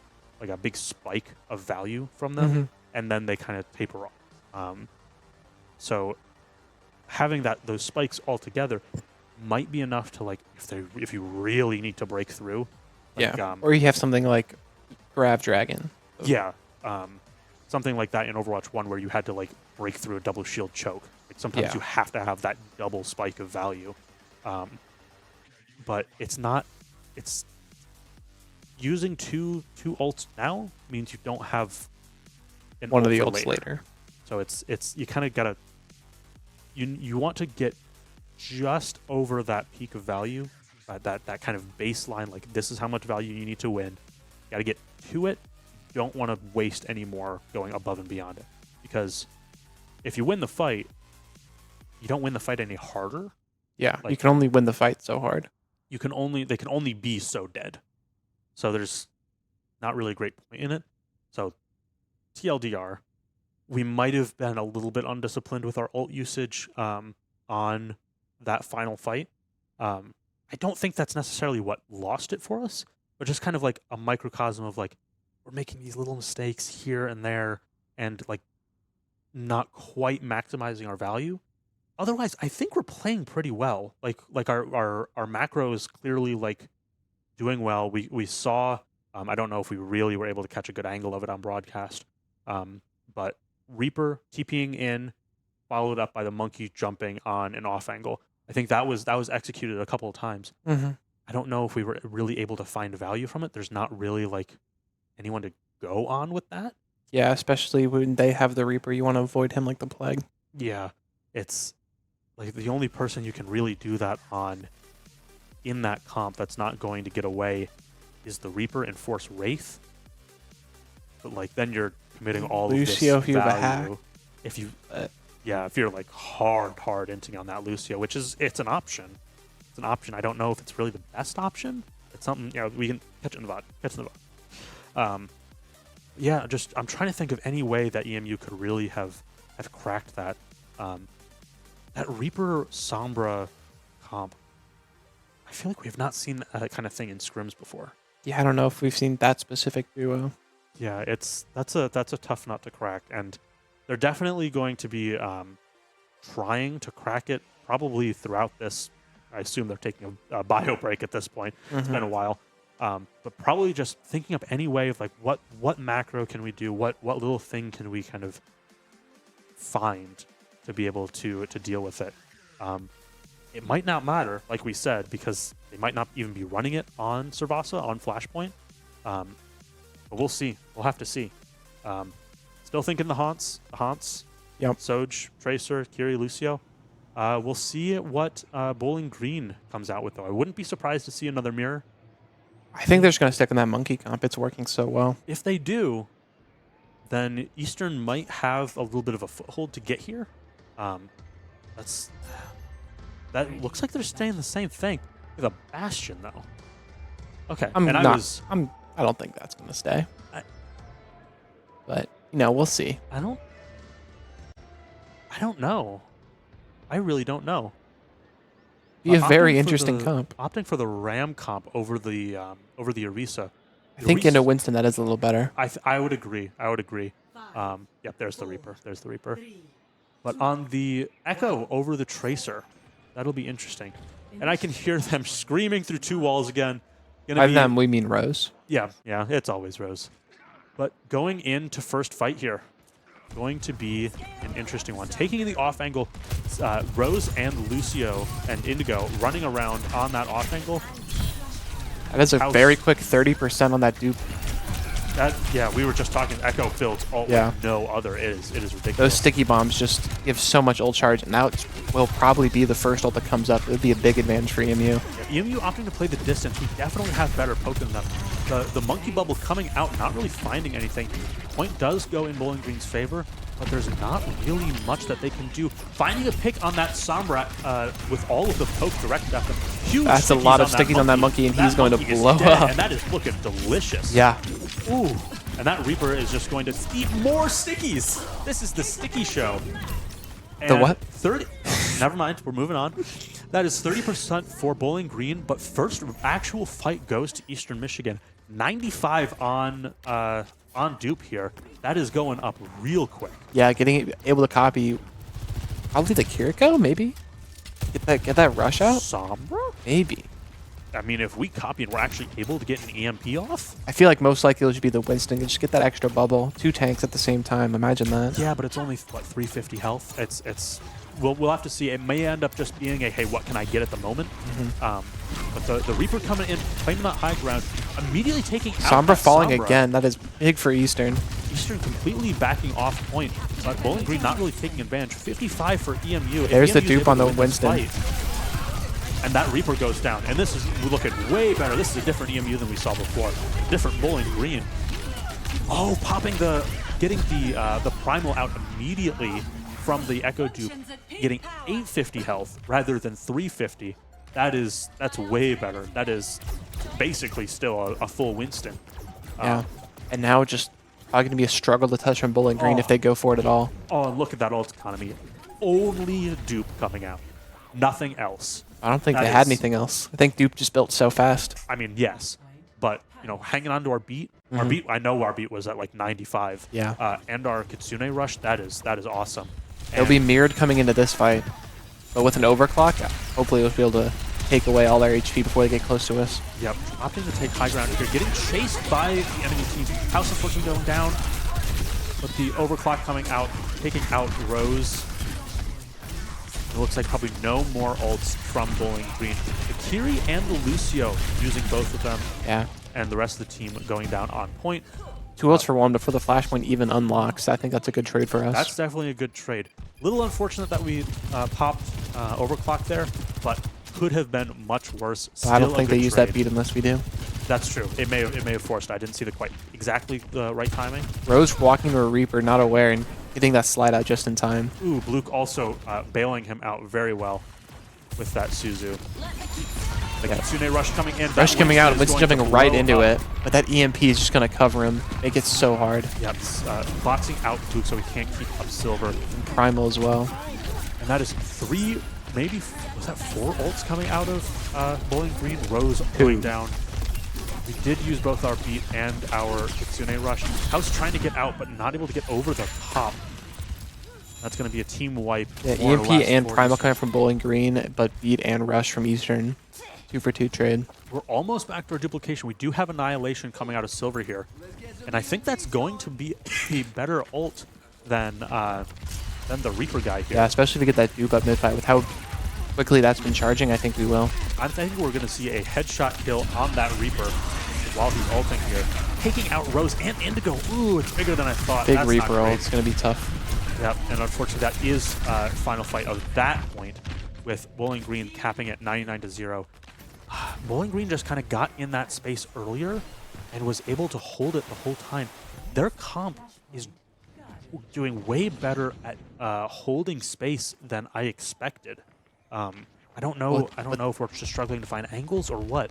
big spike of value from them, and then they kind of taper off. So having those spikes all together might be enough to if you really need to break through. Or you have something like Grav Dragon. Yeah. Something like that in Overwatch 1 where you had to break through a double shield choke. Sometimes you have to have that double spike of value. But it's using two ults now means you don't have one of the ult ults later. So it's you kind of gotta you want to get just over that peak of value, that kind of baseline. Like this is how much value you need to win. Got to get to it. Don't want to waste any more going above and beyond it, because if you win the fight, you don't win the fight any harder. Yeah, Like, you can only win the fight so hard. they can only be so dead. So there's not really a great point in it. So TLDR, we might have been a little bit undisciplined with our ult usage on that final fight. I don't think that's necessarily what lost it for us, but just kind of like a microcosm of like we're making these little mistakes here and there and like not quite maximizing our value. Otherwise, I think we're playing pretty well. Like our macro is clearly like doing well. We saw I don't know if we really were able to catch a good angle of it on broadcast, but Reaper TPing in, followed up by the monkey jumping on an off angle. I think that was executed a couple of times. Mm-hmm. I don't know if we were really able to find value from it. There's not really like anyone to go on with that. Yeah, especially when they have the Reaper, you want to avoid him like the plague. Yeah, it's like the only person you can really do that on in that comp that's not going to get away is the Reaper and Force Wraith. But like then you're committing all Lucio, of if this you have a value. hack. If you, if you're like hard inting on that Lucio, which is it's an option. It's an option. I don't know if it's really the best option. It's something we can catch it in the VOD. Yeah, just I'm trying to think of any way that EMU could really have cracked that. That Reaper Sombra comp. I feel like we have not seen that kind of thing in scrims before. Yeah, I don't know if we've seen that specific duo. Yeah, that's a tough nut to crack, and they're definitely going to be trying to crack it probably throughout this. I assume they're taking a bio break at this point. It's been a while, but probably just thinking up any way of like what macro can we do, what little thing can we kind of find to be able to deal with it. It might not matter, like we said, because they might not even be running it on Servasa, on Flashpoint. But we'll see. We'll have to see. Still thinking the Haunts. Yep. Soj, Tracer, Kiri, Lucio. We'll see what Bowling Green comes out with, though. I wouldn't be surprised to see another mirror. I think they're just going to stick in that monkey comp. It's working so well. If they do, then Eastern might have a little bit of a foothold to get here. That looks like they're staying the same thing with a Bastion, though. Okay, I don't think that's going to stay. But we'll see. I don't know. I really don't know. Be a very interesting comp. Opting for the Ram comp over the Orisa. I think into Winston that is a little better. I would agree. Yep, there's the Reaper. But on the Echo over the Tracer, that'll be interesting. And I can hear them screaming through two walls again. By them, we mean Rose. Yeah, it's always Rose. But going into first fight here, going to be an interesting one. Taking the off angle, Rose and Lucio and Indigo running around on that off angle. That is a very quick 30% on that dupe. We were just talking Echo builds ult like no other. It is ridiculous. Those sticky bombs just give so much ult charge, and that will probably be the first ult that comes up. It would be a big advantage for EMU. Yeah, EMU opting to play the distance. We definitely have better poke than them. The monkey bubble coming out, not really finding anything. Point does go in Bowling Green's favor, but there's not really much that they can do. Finding a pick on that Sombra with all of the poke directed at them. Huge. That's a lot of stickies on that monkey, and he's going to blow up. And that is looking delicious. Yeah. Ooh. And that Reaper is just going to eat more stickies. This is the sticky show. And the what? 30. Never mind. We're moving on. That is 30% for Bowling Green, but first actual fight goes to Eastern Michigan. 95 on dupe here. That is going up real quick. Yeah, able to copy probably the Kiriko, maybe? Get that rush out? Sombra? Maybe. I mean, if we copy and we're actually able to get an EMP off? I feel like most likely it should be the Winston. Just get that extra bubble. 2 tanks at the same time. Imagine that. Yeah, but it's only, what, 350 health? We'll have to see. It may end up just being a, hey, what can I get at the moment? But the Reaper coming in, claiming that high ground, immediately taking out Sombra that falling Sombra. again. That is big for Eastern. Eastern completely backing off point, but Bowling Green not really taking advantage. 55 for EMU. If There's the EMU is dupe able on to the win this Winston. fight, and that Reaper goes down. And this is looking way better. This is a different EMU than we saw before. Different Bowling Green. Oh, getting the Primal out immediately from the Echo dupe, getting 850 health rather than 350. That's way better. That is basically still a full Winston. Yeah. And now just probably going to be a struggle to touch from Bowling Green if they go for it at all. Oh, look at that ult economy. Only dupe coming out. Nothing else. I don't think That they had is- anything else. I think Dupe just built so fast. I mean, yes. But, hanging on to our beat. Our beat, I know our beat was at like 95. Yeah. And our Kitsune rush, that is awesome. It'll be mirrored coming into this fight. But with an overclock, hopefully we'll be able to take away all their HP before they get close to us. Yep, opting to take high ground here, getting chased by the enemy team. House unfortunately going down, but the overclock coming out, taking out Rose. It looks like probably no more ults from Bowling Green. The Kiri and the Lucio using both of them, Yeah. and the rest of the team going down on point. 2 ults for 1 before the flashpoint even unlocks. I think that's a good trade for us. That's definitely a good trade. Little unfortunate that we popped overclock there, but could have been much worse. I don't Still a think they good use trade. that beat unless we do. That's true. It may have forced. I didn't see exactly the right timing. Rose walking to a Reaper, not aware, and getting that slide out just in time. Ooh, Bluke also bailing him out very well with that Suzu. The Kitsune rush coming in. Rush That coming out, is Winston going to jumping right blow into up. it. But that EMP is just going to cover him, make it so hard. Yep, boxing out Bluke so he can't keep up Silver. And Primal as well. And that is 3, maybe, was that 4 ults coming out of Bowling Green? Rose going down. We did use both our beat and our Kitsune rush. House trying to get out, but not able to get over the top. That's going to be a team wipe. Yeah, more or EMP less and for Primal Eastern. coming from Bowling Green, but beat and Rush from Eastern. 2 for 2 trade. We're almost back to our duplication. We do have Annihilation coming out of Silver here. And I think that's going to be a better ult than the Reaper guy here. Yeah, especially if we get that dupe up mid-fight. With how quickly that's been charging, I think we will. I think we're going to see a headshot kill on that Reaper while he's ulting here. Taking out Rose and Indigo. Ooh, it's bigger than I thought. Big That's not Reaper ult. great. It's going to be tough. Yep, and unfortunately that is final fight of that point with Bowling Green capping at 99-0. Bowling Green just kind of got in that space earlier and was able to hold it the whole time. Their comp is doing way better at holding space than I expected. I don't know. I don't know if we're just struggling to find angles or what.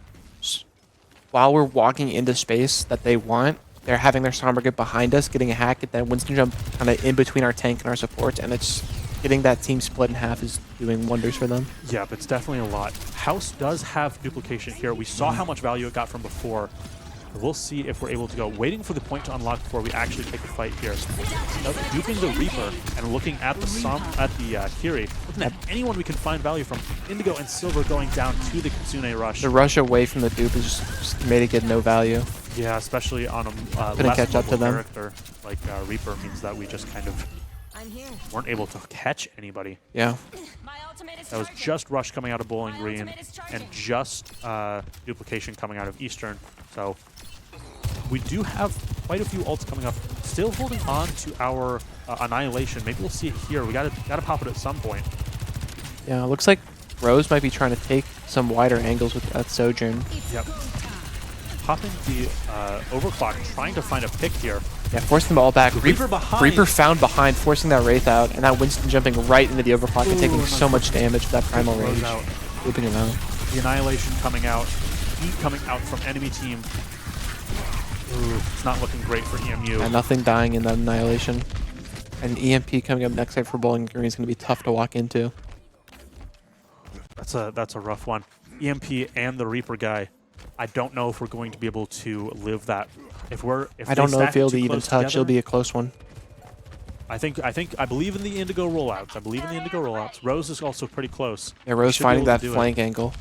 While we're walking into space that they want, they're having their Sombra get behind us, getting a hack, and then Winston jump kind of in between our tank and our supports, and it's getting that team split in half is doing wonders for them. Yeah, but it's definitely a lot. House does have duplication here. We saw how much value it got from before. We'll see if we're able to go. Waiting for the point to unlock before we actually take the fight here. Duping the Reaper and looking at the Kiri. Looking at anyone we can find value from. Indigo and Silver going down to the Kitsune rush. The rush away from the dupe is just made it get no value. Yeah, especially on a Couldn't less catch up to mobile them. character like Reaper means that we just kind of weren't able to catch anybody. Yeah. That was just Rush coming out of Bowling Green and just Duplication coming out of Eastern. So we do have quite a few ults coming up. Still holding on to our Annihilation. Maybe we'll see it here. We gotta pop it at some point. Yeah, it looks like Rose might be trying to take some wider angles with that Sojourn. Yep. Popping the overclock, trying to find a pick here. Yeah, forcing them all back. Reaper behind. Reaper found behind, forcing that Wraith out, and that Winston jumping right into the overclock and taking Ooh, so much damage with that primal Rose range. out. Looping him out. The Annihilation coming out. Heat coming out from enemy team. Ooh, it's not looking great for EMU. And nothing dying in that Annihilation. And EMP coming up next side for Bowling Green is going to be tough to walk into. That's a rough one. EMP and the Reaper guy. I don't know if we're going to be able to live that. If I don't know if he'll he'll even touch. It'll be a close one. I believe in the Indigo rollouts. I believe in the Indigo rollouts. Rose is also pretty close. Yeah, Rose Should be finding able that to do it. flank angle.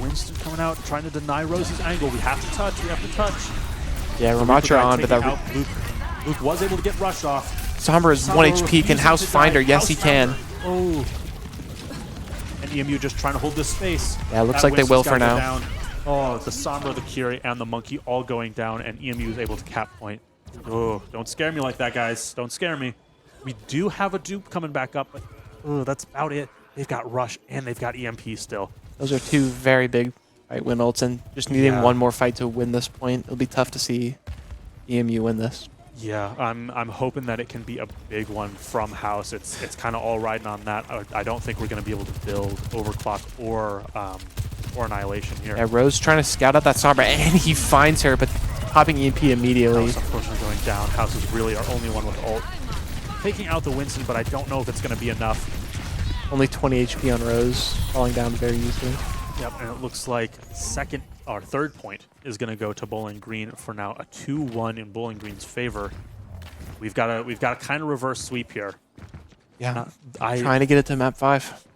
Winston coming out, trying to deny Rosie's angle. We have to touch. We have to touch. Yeah, Reaper Ramatra guy on, but taking that out Luke was able to get rushed off. Sombra is 1 HP. Can refusing House to find die. her? Yes, he House can. found her. Oh. and EMU just trying to hold this space. Yeah, it looks That like they Winston's will for gotta go now. down. Oh, the Sombra, the Curie, and the Monkey all going down, and EMU is able to cap point. Oh, don't scare me like that, guys. Don't scare me. We do have a dupe coming back up, but that's about it. They've got Rush, and they've got EMP still. Those are two very big fight win ults, and just needing Yeah. one more fight to win this point. It'll be tough to see EMU win this. Yeah, I'm hoping that it can be a big one from house. It's kind of all riding on that. I don't think we're going to be able to build Overclock or Annihilation here. Yeah, Rose trying to scout out that Sombra, and he finds her, but popping EMP immediately. House unfortunately going down. House is really our only one with ult. Taking out the Winston, but I don't know if it's going to be enough. Only 20 HP on Rose, falling down very easily. Yep, and it looks like third point is going to go to Bowling Green for now. A 2-1 in Bowling Green's favor. We've got to kind of reverse sweep here. Yeah, trying to get it to map 5.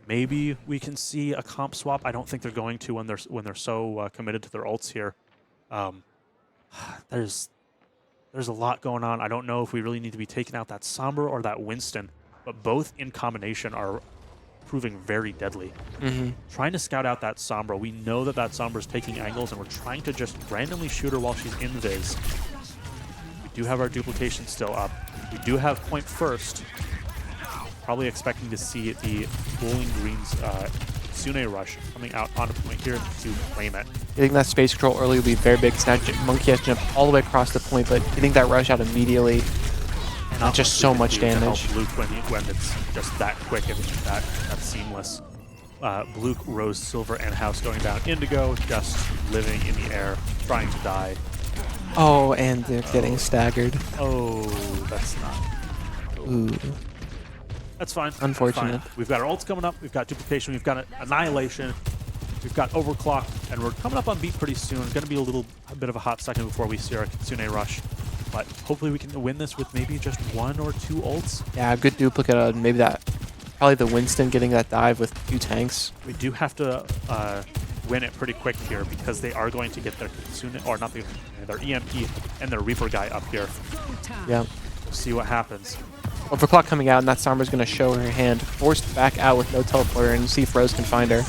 Maybe we can see a comp swap. I don't think they're going to when they're so committed to their ults here. There's a lot going on. I don't know if we really need to be taking out that Sombra or that Winston, but both in combination are proving very deadly. Trying to scout out that Sombra. We know that Sombra is taking angles, and we're trying to just randomly shoot her while she's in Viz. We do have our duplication still up. We do have point first. Probably expecting to see the Bowling Green's Sune Rush coming out onto point here to claim it. Getting that space control early will be very big. Now Monkey has jumped all the way across the point, but getting that rush out immediately, not just so much damage. Luke when it's just that quick and that seamless. Luke, Rose, Silver, and House going down. Indigo just living in the air, trying to die. Oh, and they're getting staggered. Oh, that's not. Ooh. That's fine. Unfortunate. That's fine. We've got our ults coming up. We've got duplication. We've got Annihilation. We've got Overclock, and we're coming up on beat pretty soon. It's going to be a bit of a hot second before we see our Kitsune Rush. But hopefully we can win this with maybe just 1 or 2 ults. Yeah, a good duplicate on maybe probably the Winston getting that dive with 2 tanks. We do have to win it pretty quick here because they are going to get their Kitsune, or not their EMP and their Reaper guy up here. Yeah. We'll see what happens. Overclock coming out, and that Sombra's going to show her hand. Forced back out with no teleporter, and see if Rose can find her.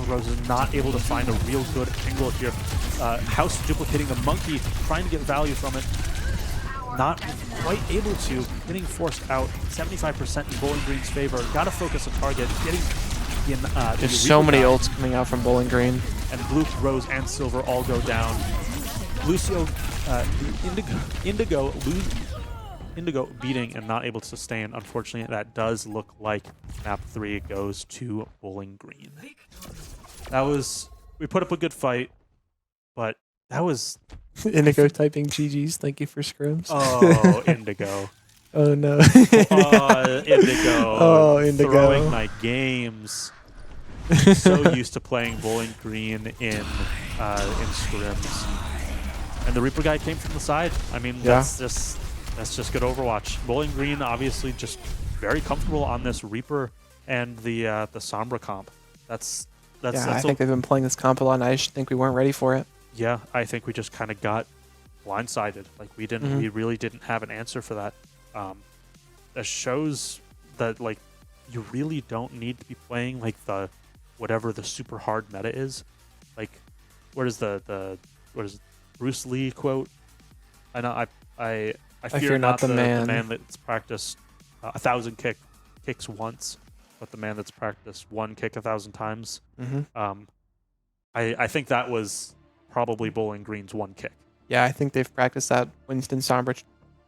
Rose is not able to find a real good angle here. House duplicating the Monkey, trying to get value from it. Not quite able to. Getting forced out. 75% in Bowling Green's favor. Got to focus a target. Getting in. There's so many ults coming out from Bowling Green. And Blue, Rose, and Silver all go down. Lucio, Indigo beating and not able to sustain. Unfortunately, that does look like map 3 goes to Bowling Green. We put up a good fight, but that was... Indigo typing GG's, thank you for scrims. Oh, Indigo. Oh no. Indigo. Oh, Indigo. Throwing my games. So used to playing Bowling Green in scrims. And the Reaper guy came from the side. I mean, that's just good Overwatch. Bowling Green obviously just very comfortable on this Reaper and the Sombra comp. I think they've been playing this comp a lot, and I just think we weren't ready for it. Yeah, I think we just kind of got blindsided. Like we really didn't have an answer for that. That shows that like you really don't need to be playing like whatever the super hard meta is. Like, what is the Bruce Lee quote? I know I fear not the man that's practiced 1,000 kicks once, but the man that's practiced 1 kick 1,000 times. I think that was probably Bowling Green's 1 kick. Yeah, I think they've practiced that Winston Sombra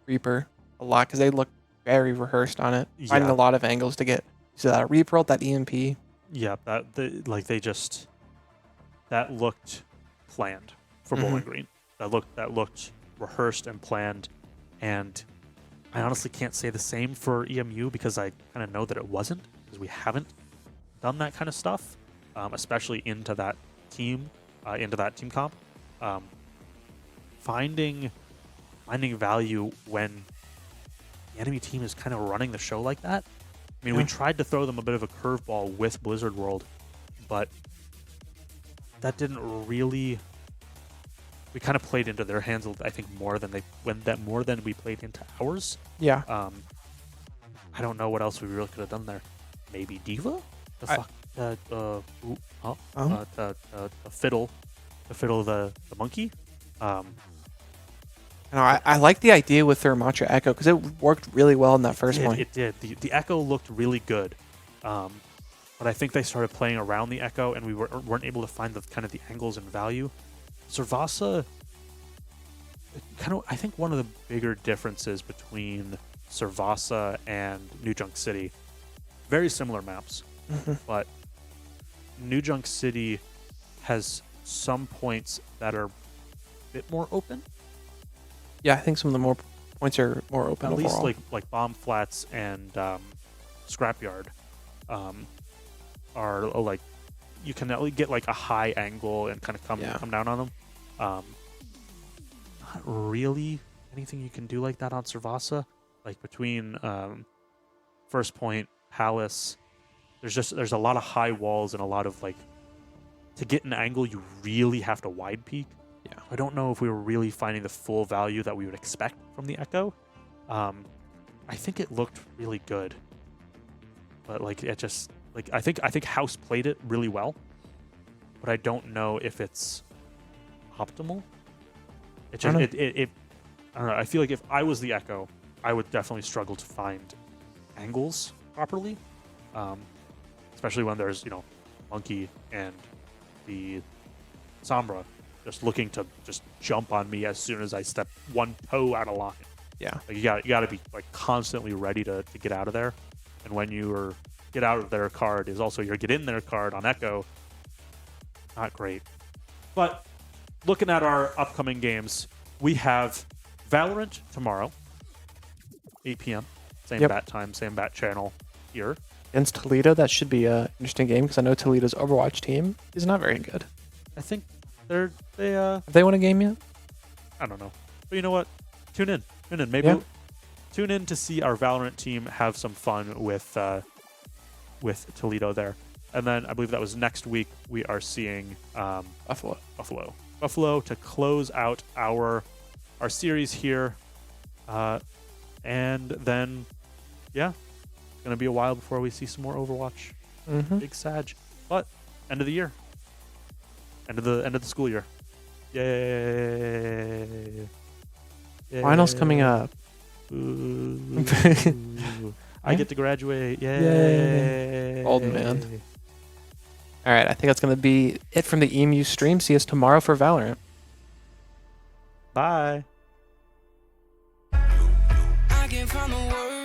Reaper a lot because they look very rehearsed on it, finding a lot of angles to get to that Reaper ult, that EMP. Yeah, that looked planned for Bowling Green. That looked rehearsed and planned, and I honestly can't say the same for EMU because I kind of know that it wasn't, because we haven't done that kind of stuff, especially into that team comp. Finding value when the enemy team is kind of running the show like that. I mean, we tried to throw them a bit of a curveball with Blizzard World, but that didn't really. We kind of played into their hands, I think, more than we played into ours. Yeah. I don't know what else we really could have done there. Maybe Diva? The I- fuck? Ooh, huh? Oh. The fiddle, the monkey. No, I like the idea with their Mantra Echo because it worked really well in that first one. It did. The Echo looked really good, but I think they started playing around the Echo, and we weren't able to find the kind of the angles and value. Servasa, I think one of the bigger differences between Servasa and New Junk City, very similar maps, but New Junk City has some points that are a bit more open. Yeah, I think some of the more points are more open. At least overall. like bomb flats and scrapyard are like you can at least get like a high angle and kind of come down on them. Not really anything you can do like that on Servasa. Like between First Point, Palace, there's a lot of high walls and a lot of like to get an angle you really have to wide peek. Yeah. I don't know if we were really finding the full value that we would expect from the Echo. I think it looked really good, but like it just like I think House played it really well, but I don't know if it's optimal. It just it I don't know. I feel like if I was the Echo, I would definitely struggle to find angles properly, especially when there's Monkey and the Sombra just looking to just jump on me as soon as I step one toe out of line. Yeah. Like you got to be like constantly ready to get out of there. And when you get out of their card is also your get in there card on Echo. Not great. But looking at our upcoming games, we have Valorant tomorrow, 8 p.m. Same bat time, same bat channel here. Against Toledo, that should be an interesting game because I know Toledo's Overwatch team is not very good. I think they Have they won a game yet? I don't know. But you know what? Tune in. Maybe tune in to see our Valorant team have some fun with Toledo there. And then I believe that was next week we are seeing Buffalo to close out our series here. And then it's gonna be a while before we see some more Overwatch. Big Sag. But end of the year. End of the school year. Yay. Finals coming up. Ooh. I get to graduate. Yay. Old man. All right, I think that's going to be it from the EMU stream. See us tomorrow for Valorant. Bye. I can find the words